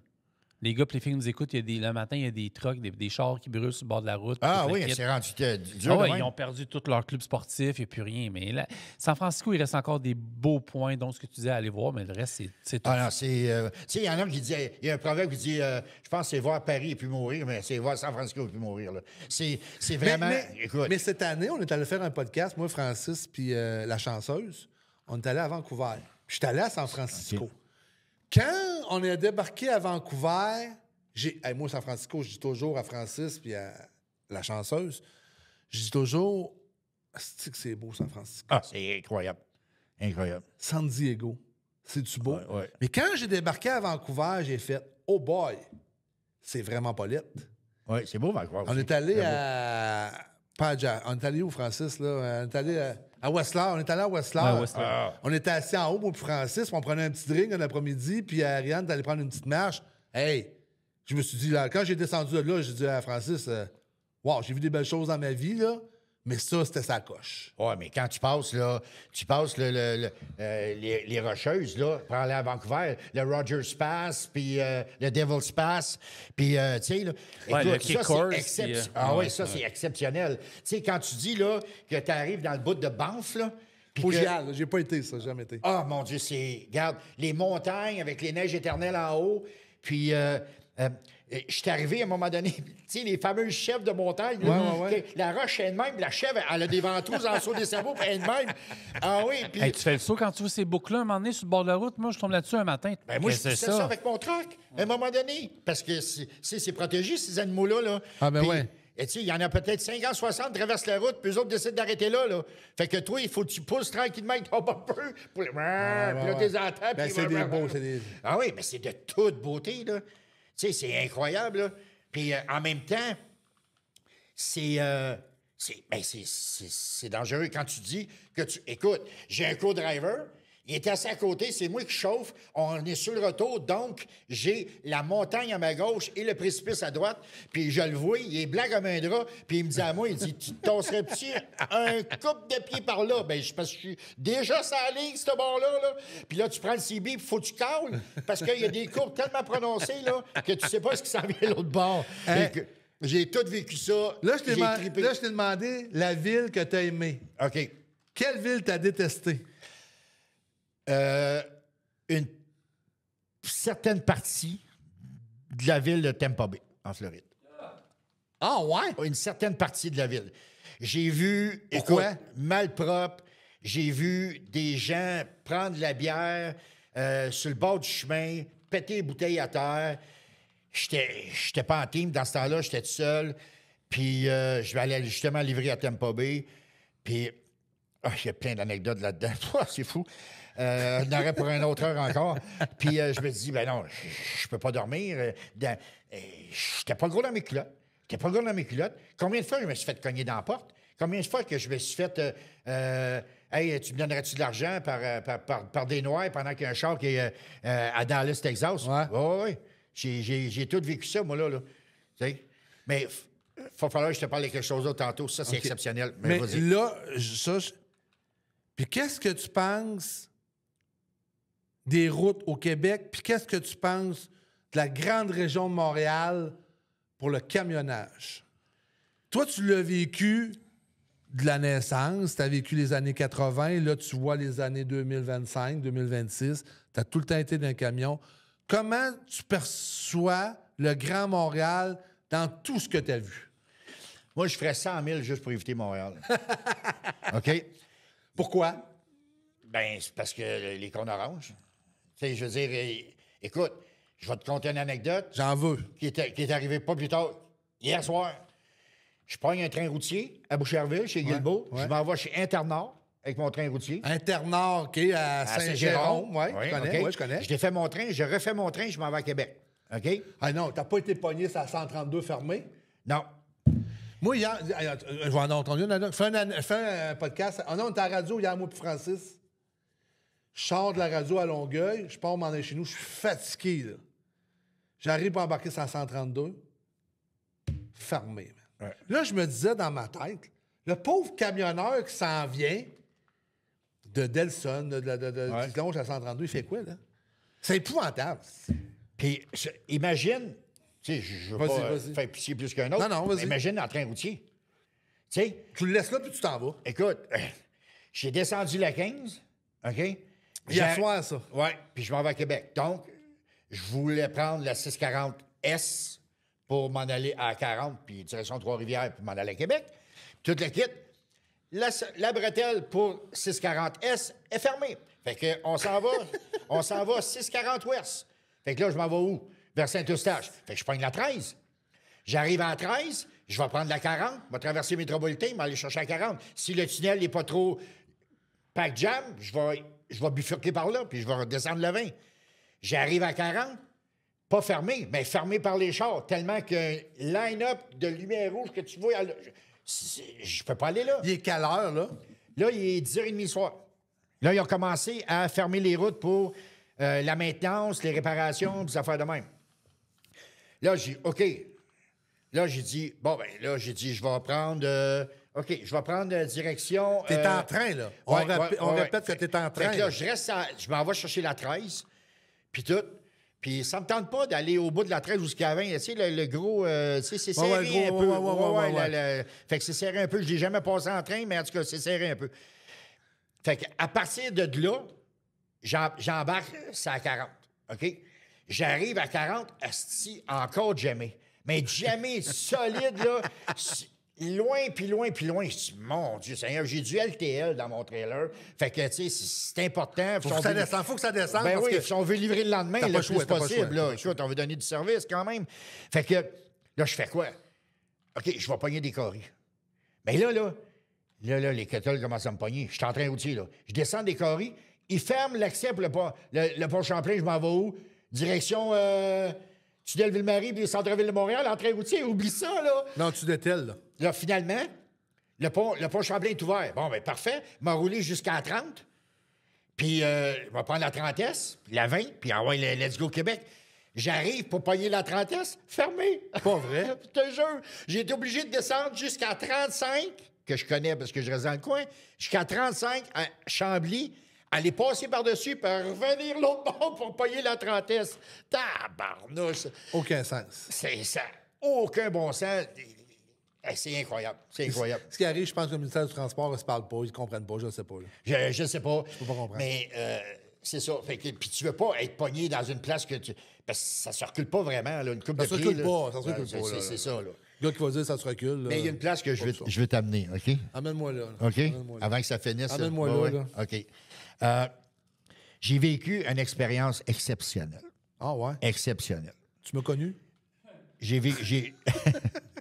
Les gars et les filles nous écoutent. Le matin, il y a des trucks, des chars qui brûlent sur le bord de la route. Ah toute la oui, kit. c'est rendu dur. Ah de ouais, même. ils ont perdu tout leur club sportif, il n'y a plus rien. Mais là, San Francisco, il reste encore des beaux points, dont ce que tu disais, aller voir, mais le reste, c'est tout. Ah non, c'est... tu sais, il y en a qui dit... Il y a un proverbe qui dit... je pense que c'est voir Paris et puis mourir, mais c'est voir San Francisco et puis mourir. Là. C'est vraiment... écoute, mais cette année, on est allé faire un podcast, moi, Francis, puis la chanceuse. On est allé à Vancouver. Puis je suis allé à San Francisco. OK. Quand on est débarqué à Vancouver, moi, San Francisco, je dis toujours à Francis puis à la chanceuse, je dis toujours, c'est que c'est beau, San Francisco. ah, c'est incroyable. Incroyable. San Diego, c'est-tu beau? Ouais, ouais. Mais quand j'ai débarqué à Vancouver, j'ai fait, oh boy, c'est vraiment pas lettre. Oui, c'est beau, Vancouver. On aussi. est allé Très beau. à... On est allé où, Francis, là? On est allé à Whistler. On est allé à Whistler. Ouais, Whistler. On était assis en haut, moi puis Francis, puis on prenait un petit drink un après-midi, puis Ariane est allée prendre une petite marche. Hey! Je me suis dit, là, quand j'ai descendu de là, j'ai dit à Francis, wow, j'ai vu des belles choses dans ma vie, là, mais ça, c'était sa coche. Ouais, mais quand tu passes, là, les Rocheuses, là, pour aller à Vancouver, le Rogers Pass, puis le Devil's Pass, puis, tu sais, là, Ouais, le écoute, kick ça, course, c'est puis, Ah oui, ouais, ça, c'est exceptionnel. Tu sais, quand tu dis, là, que tu arrives dans le bout de Banff, là, puis Faut que- j'y aille, j'ai pas été, ça, j'ai jamais été. Ah, mon Dieu, c'est... Regarde, les montagnes avec les neiges éternelles en haut, puis... je suis arrivé à un moment donné, tu sais, les fameux chefs de montagne. là, Ouais. que la roche est de même, la chèvre, elle a des ventouses en dessous des sabots, puis elle est de même. Ah oui, puis... Hey, tu fais le saut quand tu vois ces boucles-là, un moment donné, sur le bord de la route. Moi, je tombe là-dessus un matin. Ben moi, je Qu'est-ce que faisais ça avec mon truck, à un moment donné. Parce que c'est protégé, ces animaux-là. Là. Ah, ben Puis, ouais. et tu sais, il y en a peut-être 50, 60 traversent la route, puis eux autres décident d'arrêter là, là. Fait que toi, il faut que tu pousses tranquillement avec ton bumper. Puis là, t'es entends. Ben, puis- c'est des beaux, c'est des... Ah oui, mais c'est de toute beauté, là. Tu sais, c'est incroyable, là. Puis en même temps, c'est dangereux quand tu dis que tu... Écoute, j'ai un co-driver, il est assis à côté, c'est moi qui chauffe, on est sur le retour, donc j'ai la montagne à ma gauche et le précipice à droite, puis je le vois, il est blanc comme un drap, puis il me dit à moi, il dit, tu te tasserais-tu un couple de pieds par là? Ben, parce que je suis déjà sur la ligne, ce bord-là, là. Puis là, tu prends le CB, puis faut que tu cales, parce qu'il y a des courbes tellement prononcées, là, que tu sais pas ce qui s'en vient à l'autre bord. Hein? Et que- j'ai tout vécu ça. Là, je J'ai trippé. t'ai demandé la ville que t'as aimée. OK. Quelle ville t'as détestée? Une certaine partie de la ville de Tampa Bay, en Floride. Ah, ouais? Une certaine partie de la ville. J'ai vu, Pourquoi? écoute, malpropre. J'ai vu des gens prendre de la bière sur le bord du chemin, péter les bouteilles à terre. J'étais pas en team dans ce temps-là, j'étais tout seul. Puis je vais aller justement livrer à Tampa Bay. Puis il y a plein d'anecdotes là-dedans. C'est fou. On aurait pour une autre heure encore. Puis je me dis, ben non, je peux pas dormir. J'étais pas gros dans mes culottes. Combien de fois je me suis fait cogner dans la porte? Combien de fois que je me suis fait... hey, tu me donnerais-tu de l'argent par des noirs pendant qu'il y a un char qui est à Dallas, Texas? Ouais. Oui. J'ai tout vécu ça, moi, là. Tu sais? Mais il va falloir que je te parle de quelque chose d'autre tantôt. Ça, c'est exceptionnel. Mais vas-y. là, Puis qu'est-ce que tu penses des routes au Québec? Puis qu'est-ce que tu penses de la grande région de Montréal pour le camionnage? Toi, tu l'as vécu de la naissance, tu as vécu les années 80, là, tu vois les années 2025, 2026, tu as tout le temps été dans un camion. Comment tu perçois le Grand Montréal dans tout ce que tu as vu? Moi, je ferais 100 000 juste pour éviter Montréal. OK? Pourquoi? Ben, c'est parce que les cônes oranges. Tu sais, je veux dire, écoute, je vais te conter une anecdote J'en veux. qui est arrivée pas plus tard. Hier soir, je pogne un train routier à Boucherville, chez Guilbeault. ouais. Je m'en vais chez Internord avec mon train routier. Internard, OK, à Saint-Jérôme. Oui, Oui, je connais, OK. ouais, je connais. Je défais mon train, je refais mon train, je m'en vais à Québec. OK? Ah non, t'as pas été pogné sur la 132 fermée? Non. Moi, hier, je vais en entendre une. Fais un podcast. Ah non, on était à la radio hier, moi et Francis. Je sors de la radio à Longueuil, je pars m'en aller chez nous, je suis fatigué, là. J'arrive pour embarquer sur la 132. Fermé, man. Ouais. Là, je me disais dans ma tête, le pauvre camionneur qui s'en vient de Delson, qui longe à 132, il fait quoi, là? C'est épouvantable. Puis, imagine, tu sais, je veux pas Vas-y. faire pitié plus qu'un autre. Non, vas-y. Mais imagine dans le train routier. Tu sais, Tu le laisses là, puis tu t'en vas. écoute, j'ai descendu la 15, OK? Hier soir, ça. Oui, puis je m'en vais à Québec. Donc, je voulais prendre la 640S pour m'en aller à 40, puis direction Trois-Rivières, pour m'en aller à Québec. Tout le kit. La bretelle pour 640S est fermée. Fait qu'on s'en va, on s'en va 640 ouest. Fait que là, je m'en vais où? Vers Saint-Eustache. Fait que je prends la 13. J'arrive à la 13, je vais prendre la 40, je vais traverser Métropolitain, je vais aller chercher la 40. Si le tunnel n'est pas trop pack jam, je vais bifurquer par là, puis je vais redescendre le 20. J'arrive à 40, pas fermé, mais fermé par les chars, tellement qu'un line-up de lumière rouge que tu vois, je peux pas aller là. Il est quelle heure, là? Là, il est 10h30 le soir. Là, ils ont commencé à fermer les routes pour la maintenance, les réparations, des affaires de même. Là, j'ai dit, OK. Là, j'ai dit, je vais prendre... OK, je vais prendre direction... T'es en train, là. On répète que t'es en train. Fait que là, je m'en vais chercher la 13, puis tout. Puis ça me tente pas d'aller au bout de la 13 jusqu'à 20. Tu sais, le gros... tu sais, c'est serré un peu. Fait que c'est serré un peu. Je l'ai jamais passé en train, mais en tout cas, c'est serré un peu. Fait qu'à partir de là, j'embarque, c'est à 40. OK? J'arrive à 40, asti, encore jamais. Mais jamais solide, là. Loin, puis loin, puis loin. Je dis, mon Dieu Seigneur, j'ai du LTL dans mon trailer. Fait que, tu sais, c'est important. Faut que ça descende. Ben parce oui, que si on veut livrer le lendemain, le plus possible, là. T'as pas le choix. Écoute, on veut donner du service quand même. Fait que, là, je fais quoi? OK, je vais pogner des caries. Mais là, les kettles commencent à me pogner. Je suis en train routier, là. Je descends des caries. Ils ferment l'accès pour le pont Champlain. Je m'en vais où? Direction tunnel Ville-Marie puis centre-ville de Montréal, en train routier. Oublie ça, là. Non, tu dételles, là. Là, finalement, le pont Champlain est ouvert. Bon, bien, parfait. M'a roulé jusqu'à 30. Puis, je vais prendre la 30S, puis la 20, puis ah ouais, let's go Québec. J'arrive pour pogner la 30S, fermé. Pas vrai? Je te jure. J'ai été obligé de descendre jusqu'à 35, que je connais parce que je reste dans le coin, jusqu'à 35 à Chambly, aller passer par-dessus, puis revenir l'autre bord pour pogner la 30S. Tabarnouche. Aucun sens. C'est ça. Aucun bon sens. C'est incroyable. C'est incroyable. Ce qui arrive, je pense que le ministère du Transport ne se parle pas, ils ne comprennent pas, je ne sais pas. Là. Je sais pas. peux pas comprendre. Mais c'est ça. Fait que, puis tu veux pas être pogné dans une place que tu... Parce que ça se recule pas vraiment, là, une coupe Ça de se pied. recule là. pas, ça se recule pas. là. C'est ça, là. Le gars qui va dire ça se recule. Là, Mais il y a une place que je Pas ça. veux t'amener, OK? Amène-moi là. OK? Amène-moi là. Avant que ça finisse. Amène-moi Ouais, là, ouais. OK. J'ai vécu une expérience exceptionnelle. Ah ouais? Exceptionnelle. Tu m'as connu?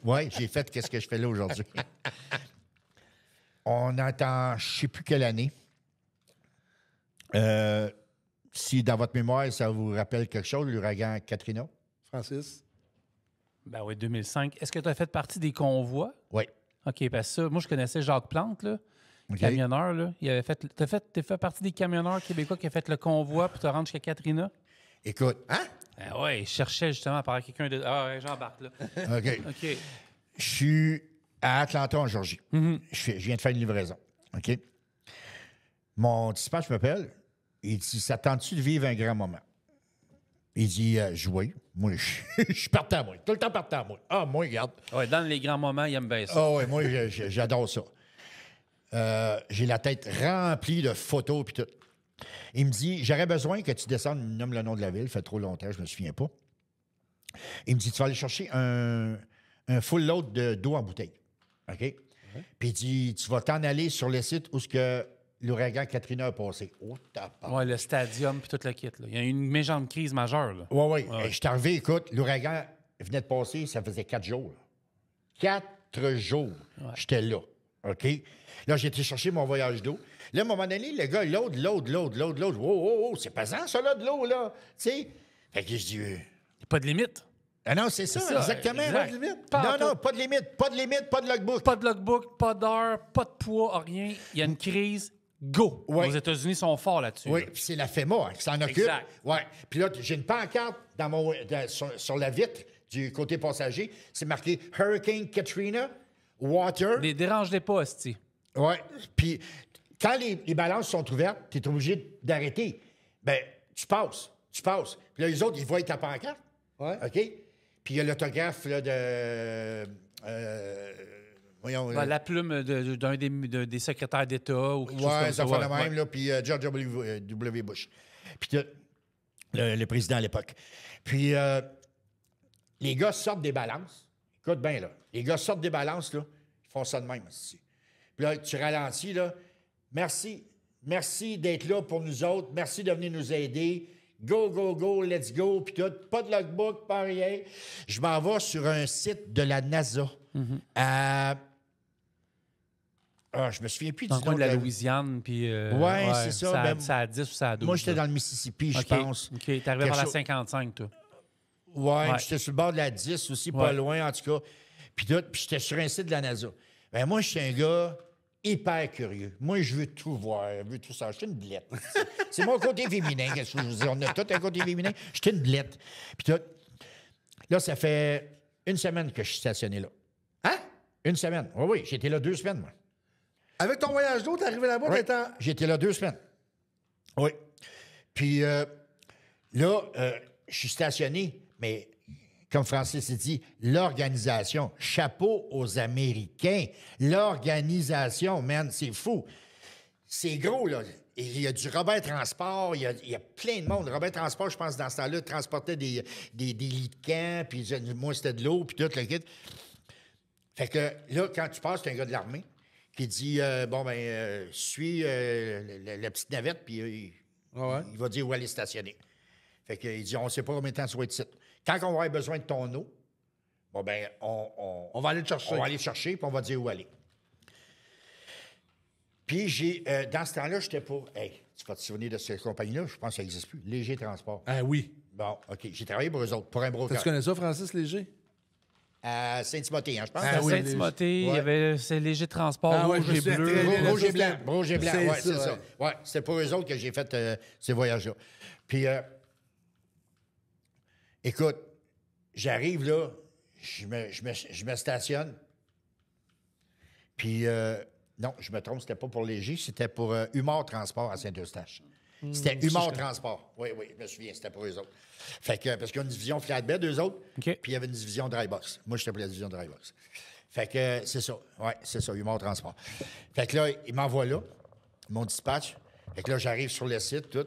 Oui, j'ai fait qu'est-ce que je fais là aujourd'hui. On entend, je ne sais plus quelle année. Si dans votre mémoire, ça vous rappelle quelque chose, l'ouragan Katrina? Francis? Ben oui, 2005. Est-ce que tu as fait partie des convois? Oui. OK, parce que ça, moi, je connaissais Jacques Plante, là, OK. camionneur. Là. Il avait fait, t'as fait partie des camionneurs québécois qui a fait le convoi pour te rendre jusqu'à Katrina? Écoute, hein? Ah ouais, il cherchait justement à parler quelqu'un de... Ah ouais, j'embarque, là. OK. OK. Je suis à Atlanta, en Georgie. Je viens de faire une livraison. OK? Mon dispatch m'appelle. Il dit, ça tente-tu de vivre un grand moment? Il dit, jouer. Moi, je suis partant, moi. Tout le temps partant, moi. Ah, moi, regarde. Ouais, dans les grands moments, il aime bien ça. Ah oui, moi, j'adore ça. J'ai la tête remplie de photos puis tout. Il me dit, j'aurais besoin que tu descendes, il me nomme le nom de la ville, ça fait trop longtemps, je me souviens pas. Il me dit, tu vas aller chercher un full load d'eau en bouteille. OK? Puis il dit, tu vas t'en aller sur le site où ce que l'ouragan Katrina a passé. Oh, tabarnak. Ouais, le stadium puis tout le kit. Là. Il y a eu une méchante crise majeure. Là. Oui. Je suis arrivé, écoute, l'ouragan venait de passer, ça faisait 4 jours. 4 jours, j'étais là. OK? Là, j'ai été chercher mon voyage d'eau. Là, à un moment donné, le gars, l'autre. Oh, c'est pesant, ça, là, de l'eau, là. Tu sais? Fait que je dis... Pas de limite. Ah non, c'est ça, exactement. Exact. Pas de limite. Non, pas de limite. Pas de limite, pas de logbook. Pas de logbook, pas d'heure, pas de poids, rien. Il y a une crise. Go! Ouais. Les États-Unis sont forts là-dessus. Oui, là. puis c'est la FEMA qui s'en occupe. Exact. Oui. Puis là, j'ai une pancarte sur la vitre du côté passager. C'est marqué Hurricane Katrina, Water. Les dérange-les pas, Esti. Oui. Puis quand les balances sont ouvertes, tu es obligé d'arrêter. Bien, tu passes. Puis là, les autres, ils voient ta pancarte. Ouais. OK? Puis il y a l'autographe là, de. Voyons. La plume d'un des secrétaires d'État ou quelque chose Ouais, comme ça ça. fait la même, là. Puis George W. Bush. Puis le président à l'époque. Puis les gars sortent des balances. Écoute bien, là. Les gars sortent des balances, là. Ils font ça de même, ici. Puis là, tu ralentis, là. Merci. Merci d'être là pour nous autres. Merci de venir nous aider. Go, let's go. Puis tout. Pas de logbook, pas rien. Je m'en vais sur un site de la NASA. Je me souviens plus Dans du le coin nom de la Louisiane, puis... c'est ça. Ben, Ça a 10 ou ça a 12. moi, j'étais là. dans le Mississippi, je pense. OK, t'es arrivé Quelque vers la chose- 55, toi. Ouais, j'étais sur le bord de la 10 aussi, pas Ouais. loin, en tout cas. Puis j'étais sur un site de la NASA. Ben moi, je suis un gars hyper curieux. Moi, je veux tout voir, je veux tout ça. Je suis une blette. C'est mon côté féminin, qu'est-ce que je vous dis. On a tout un côté féminin. Je suis une blette. Puis là, ça fait une semaine que je suis stationné là. Hein? Une semaine. Oui, j'étais là 2 semaines, moi. Avec ton voyage d'eau, t'es arrivé là-bas, Oui, t'étais en... j'étais là 2 semaines. Oui. Puis là, je suis stationné, mais comme Francis a dit, l'organisation, chapeau aux Américains. L'organisation, man, c'est fou. C'est gros, là. Et il y a du Robert Transport, il y a plein de monde. Robert Transport, je pense, dans ce temps-là, transportait des lits de camp, puis moi, c'était de l'eau, puis tout, le kit. Fait que là, quand tu passes, c'est un gars de l'armée qui dit suis la petite navette, puis il va dire où aller stationner. Fait qu'il dit on ne sait pas combien de temps tu vas être ici. Quand on va avoir besoin de ton eau, bon, ben, On va aller te chercher. on va aller te chercher, puis on va dire où aller. Puis dans ce temps-là, j'étais pour. Hey, tu vas te souvenir de cette compagnie-là? Je pense que ça n'existe plus. Léger Transport. Ah oui. Bon, OK. J'ai travaillé pour eux autres, pour un broker. Tu connais ça, Francis Léger? À Saint-Timothée, je pense. Ah À oui, Saint-Timothée, il y ouais. avait ces légers transports Ah ouais, rouge je me et souviens bleu. très bien. Rouge et blanc. Rouge et blanc, C'est ouais, c'est ça, ça. Ouais, c'était pour eux autres que j'ai fait ces voyages-là. Puis, écoute, j'arrive là, je me stationne. Puis, non, je me trompe, c'était pas pour Léger, c'était pour Humor Transport à Saint-Eustache. C'était Humor Transport. Oui, je me souviens, c'était pour eux autres. Fait que, parce qu'il y a une division flatbed, eux autres, OK. puis il y avait une division drybox. Moi, j'étais pour la division drybox. Fait que, c'est ça. Oui, c'est ça, Humor Transport. Fait que là, ils m'envoient là, mon dispatch. Fait que là, j'arrive sur le site, tout.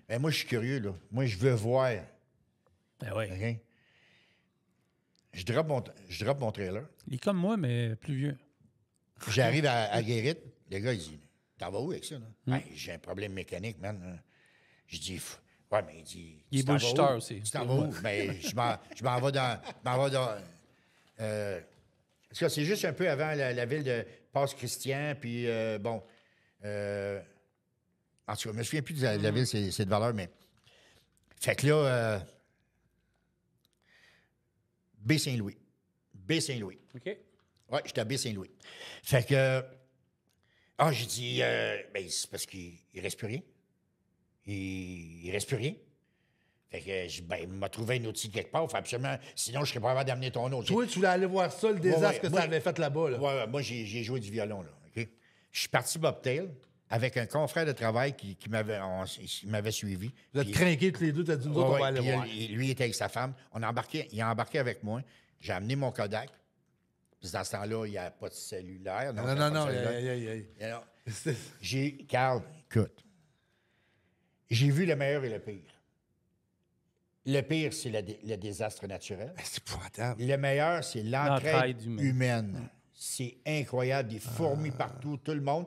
Ben, moi, je suis curieux, là. Moi, je veux voir. Ben ouais. OK? Je drop mon trailer. Il est comme moi, mais plus vieux. J'arrive à Guérite. Le gars, il dit t'en vas où avec ça, là? Ben, j'ai un problème mécanique, man. Je dis ouais, mais il dit. Il est tu t'en vas bullshitter où? aussi. Tu t'en vas où? Ben, je m'en vais dans. Parce que c'est juste un peu avant la ville de Passe-Christian, puis bon. En tout cas, je me souviens plus de la ville, c'est de valeur, mais. Fait que là. Baie-Saint-Louis. Baie-Saint-Louis. OK. Oui, j'étais à Baie-Saint-Louis. Fait que. J'ai dit, ben, c'est parce qu'il reste plus rien. Il reste plus rien. Fait que, ben, il m'a trouvé un outil quelque part. Fait absolument, sinon, je serais pas capable d'amener ton autre. Toi, tu voulais aller voir ça, le désastre ouais, que moi- ça avait fait là-bas. Là. Ouais, moi, j'ai joué du violon, là. OK? Je suis parti Bobtail avec un confrère de travail qui m'avait suivi. Vous êtes Puis- craqués tous les deux, t'as dit, nous autres, on va aller puis, voir. lui, il était avec sa femme. Il a embarqué avec moi. J'ai amené mon Kodak. Puis dans ce temps-là, il n'y a pas de cellulaire. Non, il y a pas de non, cellulaire. aïe. Alors, Carl, écoute, j'ai vu le meilleur et le pire. Le pire, c'est le désastre naturel. C'est épouvantable. Le meilleur, c'est l'entraide L'entraide humaine. humaine. C'est incroyable, des fourmis partout, tout le monde.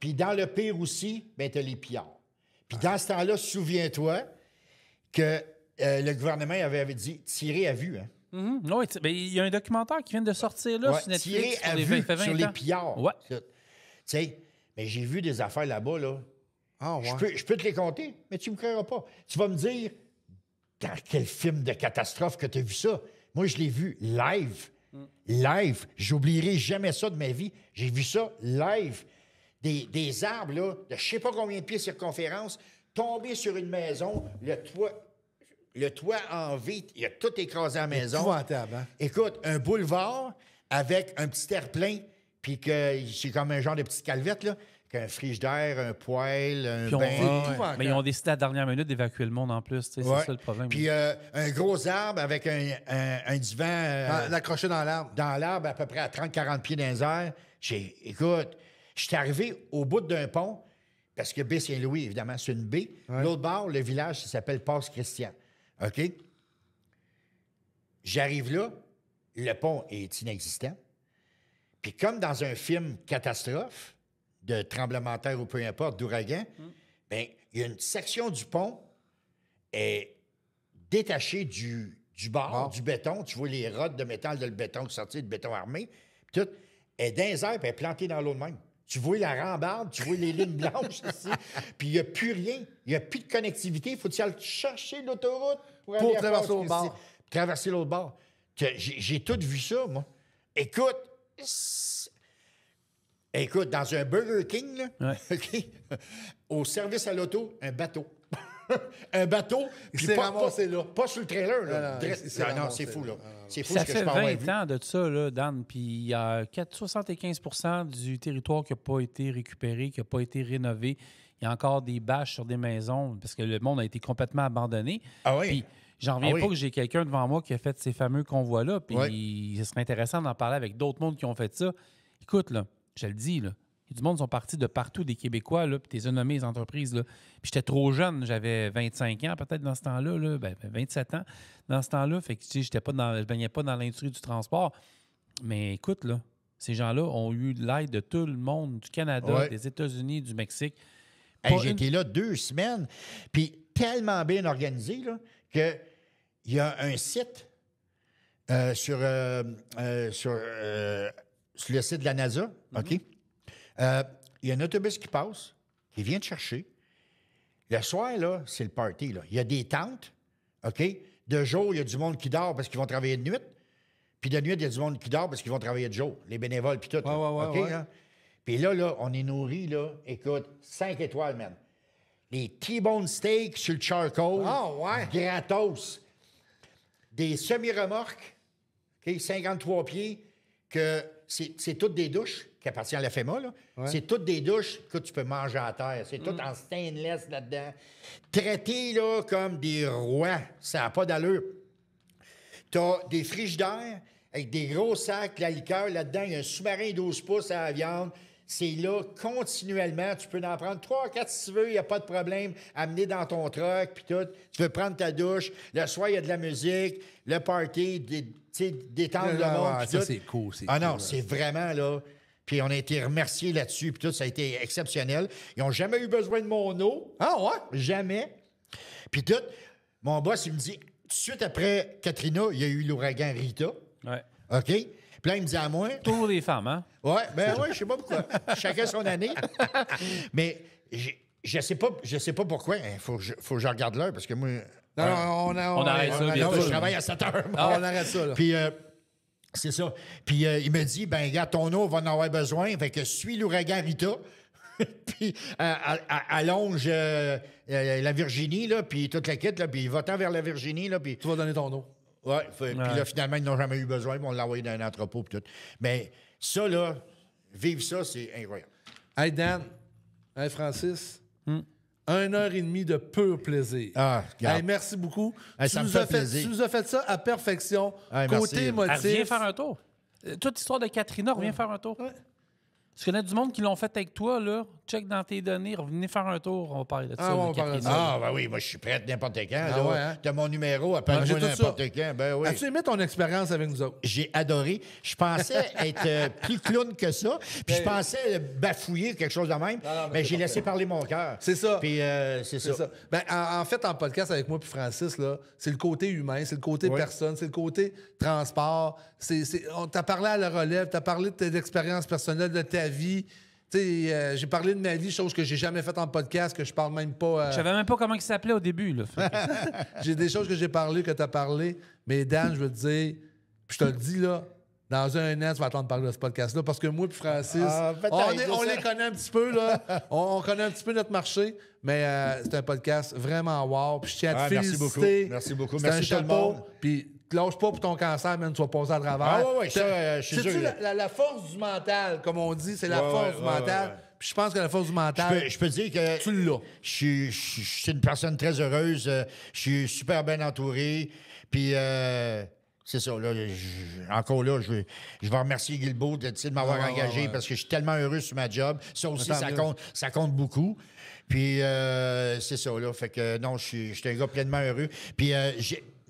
Puis dans le pire aussi, ben t'as les pillards. Puis dans ce temps-là, souviens-toi que le gouvernement avait dit tirer à vue. Hein? Oui, il y a un documentaire qui vient de sortir là sur Netflix. Tirer à vue sur les pillards. Ouais. Tu sais, mais j'ai vu des affaires là-bas, là. Ah, ouais. Je peux te les compter, mais tu me croiras pas. Tu vas me dire, dans quel film de catastrophe que tu as vu ça? Moi, je l'ai vu live. Live. J'oublierai jamais ça de ma vie. J'ai vu ça live. Des arbres, là, de je sais pas combien de pieds de circonférence, tomber sur une maison, le toit en V, il a tout écrasé à la maison. Épouvantable, hein? Écoute, un boulevard avec un petit terre-plein, puis que c'est comme un genre de petite calvette, là, qu'un frigidaire, un poêle, un Puis bain. mais ils ont décidé à la dernière minute d'évacuer le monde en plus. C'est ça le problème. Puis un gros arbre avec un divan... L'accrocher dans l'arbre. Dans l'arbre, à peu près à 30-40 pieds dans les airs. Écoute, je suis arrivé au bout d'un pont, parce que Baie-Saint-Louis, évidemment, c'est une baie. Ouais. L'autre bord, le village, ça s'appelle Passe-Christian. OK? J'arrive là, le pont est inexistant. Puis comme dans un film catastrophe, de tremblement de terre ou peu importe, d'ouragan, bien, il y a une section du pont est détachée du bord, du béton. Tu vois les rods de métal de le béton qui sortent, de béton armé. Puis tout, elle est dans les airs, puis elle est plantée dans l'eau de même. Tu vois la rambarde, tu vois les lignes blanches ici, puis il n'y a plus rien. Il n'y a plus de connectivité. Il faut aller chercher l'autoroute pour aller traverser l'autre bord. Traverser l'autre bord. J'ai tout vu ça, moi. Écoute, dans un Burger King, là, OK, au service à l'auto, un bateau. Un bateau, puis s'est ramassé là. Pas sur le trailer. Là. Non, c'est fou, là. C'est fou Ça ce que fait je peux avoir 20 vu. ans de ça, là, Dan, puis il y a 75 du territoire qui n'a pas été récupéré, qui n'a pas été rénové. Il y a encore des bâches sur des maisons parce que le monde a été complètement abandonné. Ah oui? Puis j'en reviens pas que j'ai quelqu'un devant moi qui a fait ces fameux convois-là, puis ce serait intéressant d'en parler avec d'autres mondes qui ont fait ça. Écoute, là, je le dis, là, il y a du monde qui sont partis de partout, des Québécois, là, puis t'es nommé les entreprises, là. Puis j'étais trop jeune, j'avais 25 ans peut-être dans ce temps-là, là, 27 ans dans ce temps-là, fait que je baignais pas dans l'industrie du transport. Mais écoute, là, ces gens-là ont eu l'aide de tout le monde, du Canada, des États-Unis, du Mexique. Hey, j'ai été là 2 semaines, puis tellement bien organisé là, qu'il y a un site sur le site de la NASA, OK? Il y a un autobus qui passe, qui vient te chercher. Le soir, là, c'est le party. Là. Il y a des tentes, OK? De jour, il y a du monde qui dort parce qu'ils vont travailler de nuit. Puis de nuit, il y a du monde qui dort parce qu'ils vont travailler de jour. Les bénévoles, puis tout. OK? Hein? Puis là, on est nourris, là, écoute, 5 étoiles, man. Les T-bone steaks sur le charcoal. Gratos. Des semi-remorques, OK, 53 pieds, que c'est toutes des douches qui appartiennent à la FEMA, là. C'est toutes des douches que tu peux manger à terre. C'est tout en stainless là-dedans. Traités, là, comme des rois. Ça n'a pas d'allure. T'as des frigidaires avec des gros sacs, la liqueur là-dedans. Il y a un sous-marin 12 pouces à la viande. C'est là continuellement. Tu peux en prendre 3 ou 4 si tu veux. Il n'y a pas de problème. Amener dans ton truck, puis tout. Tu veux prendre ta douche. Le soir, il y a de la musique. Le party, détendre le monde. Ça, c'est cool. Non, c'est vraiment, là... Puis on a été remerciés là-dessus, puis tout, ça a été exceptionnel. Ils n'ont jamais eu besoin de mon eau. Ah ouais? Jamais. Puis tout, mon boss, il me dit, tout de suite après Katrina, il y a eu l'ouragan Rita. Ouais. OK? Puis là, il me dit à moi... Toujours des femmes, hein? Ouais, je sais pas pourquoi. Chacun son année. Mais je sais pas pourquoi. Il faut que je regarde l'heure, parce que moi... Non, on arrête ça, bientôt. Je travaille à 7 heures. On arrête ça, là. Puis... c'est ça. Puis il me dit, ben regarde, ton eau va en avoir besoin. Fait que suis l'ouragan Rita. Puis allonge la Virginie, là, puis toute la kit, là, puis va-t'en vers la Virginie, là, puis... Tu vas donner ton eau. Ouais. Puis là, finalement, ils n'ont jamais eu besoin, puis on l'a envoyé dans un entrepôt, puis tout. Mais ça, là, vivre ça, c'est incroyable. Hey, Dan. Hey, Francis. 1h30 de pur plaisir. Ah, regarde. Hey, merci beaucoup. Hey, tu ça me nous fait as plaisir. Tu nous as fait ça à perfection. Hey, Côté merci. émotif. Reviens faire un tour. Toute l'histoire de Katrina, reviens faire un tour. Tu connais du monde qui l'ont fait avec toi, là, check dans tes données, revenez faire un tour, on va parler de ça. Ah, on va parler de ça. Ah, ben oui, moi, je suis prêt n'importe quand. Ah là. ouais, hein? T'as mon numéro, Ben, appelle-moi j'ai tout n'importe ça. quand. Ben oui. As-tu aimé ton expérience avec nous autres? J'ai adoré. Je pensais être plus clown que ça. Puis je pensais bafouiller quelque chose de même. Mais j'ai laissé parler mon cœur. C'est ça. Puis c'est ça. Ben, en fait, en podcast avec moi puis Francis, là, c'est le côté humain, c'est le côté personne, c'est le côté transport. On t'a parlé à la relève, t'as parlé de tes expériences personnelles, de ta vie. J'ai parlé de ma vie, chose que j'ai jamais faite en podcast, que je parle même pas. Je savais même pas comment il s'appelait au début. Là. J'ai des choses que j'ai parlé, que t'as parlé. Mais Dan, je veux te dire, puis je te le dis là, dans un an, tu vas entendre parler de ce podcast-là, parce que moi et Francis, on les connaît un petit peu, là. on connaît un petit peu notre marché, mais c'est un podcast vraiment wow. Puis je tiens à te féliciter. Merci beaucoup. C'est Merci un tout le chapeau. monde. Puis lâche pas pour ton cancer, man, tu vas passer à travers. Ah oui, ça, je suis sûr. Sais-tu, la force du mental, comme on dit, c'est la force du mental. Puis je pense que la force du mental, je peux dire que tu l'as. Je suis une personne très heureuse. Je suis super bien entouré. Puis c'est ça. Là, encore là, je vais remercier Guilbeault de m'avoir engagé parce que je suis tellement heureux sur ma job. Ça aussi, ça compte beaucoup. Puis c'est ça. Là, fait que non, je suis un gars pleinement heureux. Puis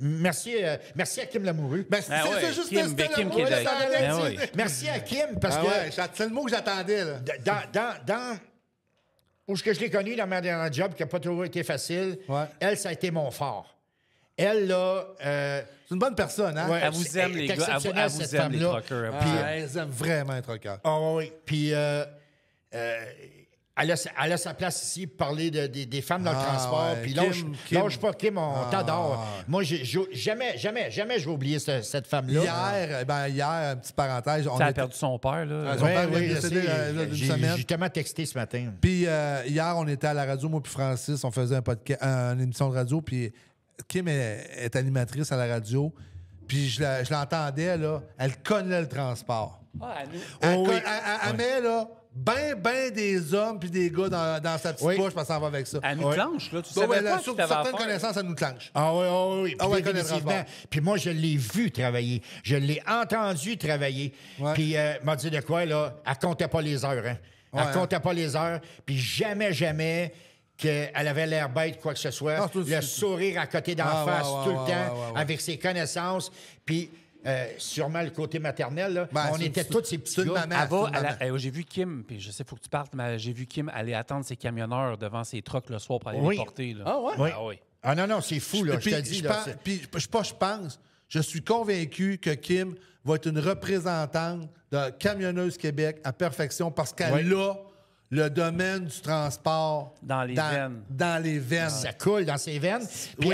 merci à Kim Lamoureux. Ben, c'est juste Kim qui est là. Merci à Kim parce que c'est le mot que j'attendais. Là. Dans où ce que je l'ai connu dans ma dernière job, qui n'a pas toujours été facile, elle, ça a été mon fort. Elle, là... c'est une bonne personne, hein? Elle vous aime, les gars. Elle vous aime, les truckers. Elle aime vraiment les truckers. Ah oui. Puis elle a sa place ici pour parler des femmes dans le transport. Puis lâche pas, Kim, on t'adore. Moi, jamais je vais oublier cette femme-là. Hier, petite parenthèse. Ça a perdu son père, là. Son père est décédé d'une semaine. J'ai tellement texté ce matin. Puis hier, on était à la radio, moi puis Francis, on faisait une émission de radio, puis Kim est animatrice à la radio, puis je l'entendais, là, elle connaît le transport. Elle met, là, ben des hommes puis des gars dans sa petite poche parce qu'elle va avec ça. Elle nous clenche, là. Tu savais pas sur que t'avais certaines connaissances, elle nous clenche. Ah oui. Elle connaît le transport. Puis moi, je l'ai vu travailler. Je l'ai entendu travailler. Puis elle m'a dit de quoi, là? Elle comptait pas les heures, hein? Elle comptait pas les heures. Puis jamais qu'elle avait l'air bête, quoi que ce soit. Le sourire à côté d'en face tout le temps, avec ses connaissances. Puis... sûrement le côté maternel, là. On était tous ces petits gars. J'ai vu Kim, puis je sais, il faut que tu partes, mais j'ai vu Kim aller attendre ses camionneurs devant ses trucks le soir pour aller les porter. Là. Ah ouais? Oui. Ah non, c'est fou, là, je te dis. Puis je pense, je suis convaincu que Kim va être une représentante de Camionneuse Québec à perfection parce qu'elle a le domaine du transport dans les veines. Dans les veines. Ça coule dans ses veines. Puis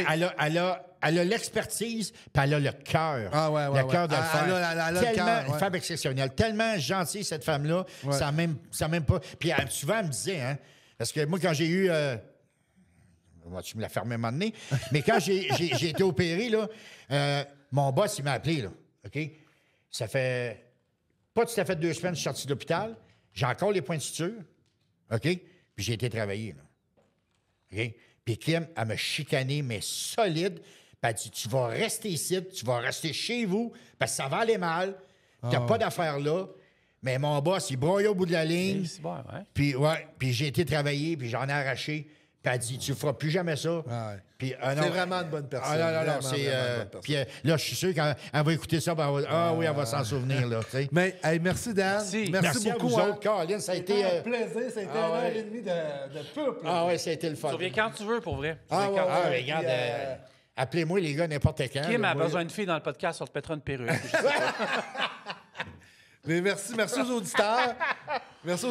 elle a l'expertise, puis elle a le cœur. Le cœur de le faire. Elle a tellement une femme exceptionnelle. Tellement gentille, cette femme-là. Ça n'a même pas... Puis souvent, elle me disait, hein, parce que moi, quand j'ai eu... tu me l'as fermé un moment donné. Mais quand j'ai été opéré, là, mon boss, il m'a appelé, là. OK? Ça fait... Pas tout à fait 2 semaines que je suis sorti de l'hôpital. J'ai encore les points de suture. OK? Puis j'ai été travailler, là. OK? Puis Kim, elle m'a chicané, mais solide. Puis elle dit, tu vas rester ici, tu vas rester chez vous, parce que ça va aller mal. T'as pas d'affaires là. Mais mon boss, il broyait au bout de la ligne. Puis j'ai été travailler, puis j'en ai arraché. Puis elle dit, tu feras plus jamais ça. Puis, c'est vraiment une bonne personne. Non, c'est... Puis là, je suis sûr qu'elle va écouter ça, ben, elle va s'en souvenir, là. T'sais. Mais, merci, Dan. Merci beaucoup. À vous autres, Caroline, ça a été... un plaisir, ça a été 1h30 de peuple. Ah ouais, ça a été le fun. Tu reviens quand tu veux, pour vrai. Regarde... appelez-moi, les gars, n'importe quand. Kim a besoin de filles dans le podcast sur te mettre une perruque. Mais merci aux auditeurs. Merci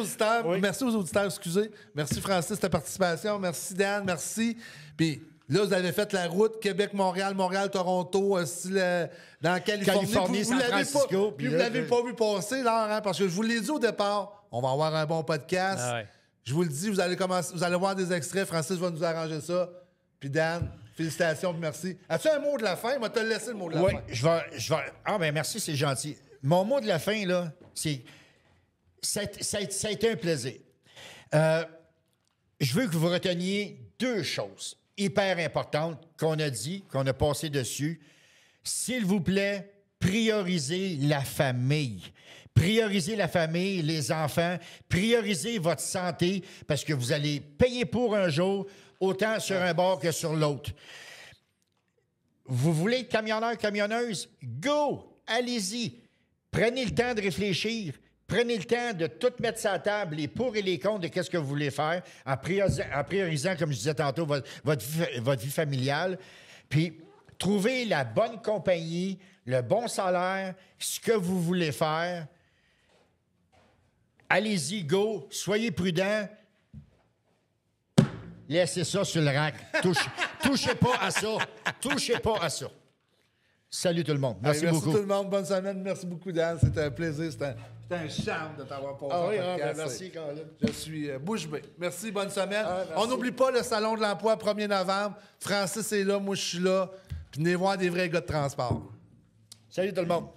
aux auditeurs, excusez. Merci, Francis, de ta participation. Merci, Dan. Merci. Puis là, vous avez fait la route Québec-Montréal, Montréal-Toronto, dans la Californie. San Francisco. Puis vous ne l'avez pas vu passer, là, hein, parce que je vous l'ai dit au départ, on va avoir un bon podcast. Je vous le dis, vous allez voir des extraits. Francis va nous arranger ça. Puis Dan, félicitations, merci. As-tu un mot de la fin? Moi, te laisser le mot de la fin. Oui, je vais... Ah, ben merci, c'est gentil. Mon mot de la fin, là, c'est... Ça a été un plaisir. Je veux que vous reteniez 2 choses hyper importantes qu'on a dit, qu'on a passé dessus. S'il vous plaît, priorisez la famille. Priorisez la famille, les enfants, priorisez votre santé parce que vous allez payer pour un jour, autant sur un bord que sur l'autre. Vous voulez être camionneur, camionneuse? Go! Allez-y! Prenez le temps de réfléchir. Prenez le temps de tout mettre sur la table, les pour et les contre de qu'est-ce que vous voulez faire, en priorisant, comme je disais tantôt, votre vie familiale. Puis, trouvez la bonne compagnie, le bon salaire, ce que vous voulez faire. Allez-y, go! Soyez prudents. Laissez ça sur le rack. Touchez pas à ça. Touchez pas à ça. Salut tout le monde. Merci beaucoup. Merci tout le monde. Bonne semaine. Merci beaucoup, Dan. C'était un plaisir. C'était un charme de t'avoir posé. Ah oui, merci, Colin. Je suis bouche bée. Merci, bonne semaine. On n'oublie pas le Salon de l'Emploi, 1er novembre. Francis est là, moi je suis là. Puis venez voir des vrais gars de transport. Salut tout le monde.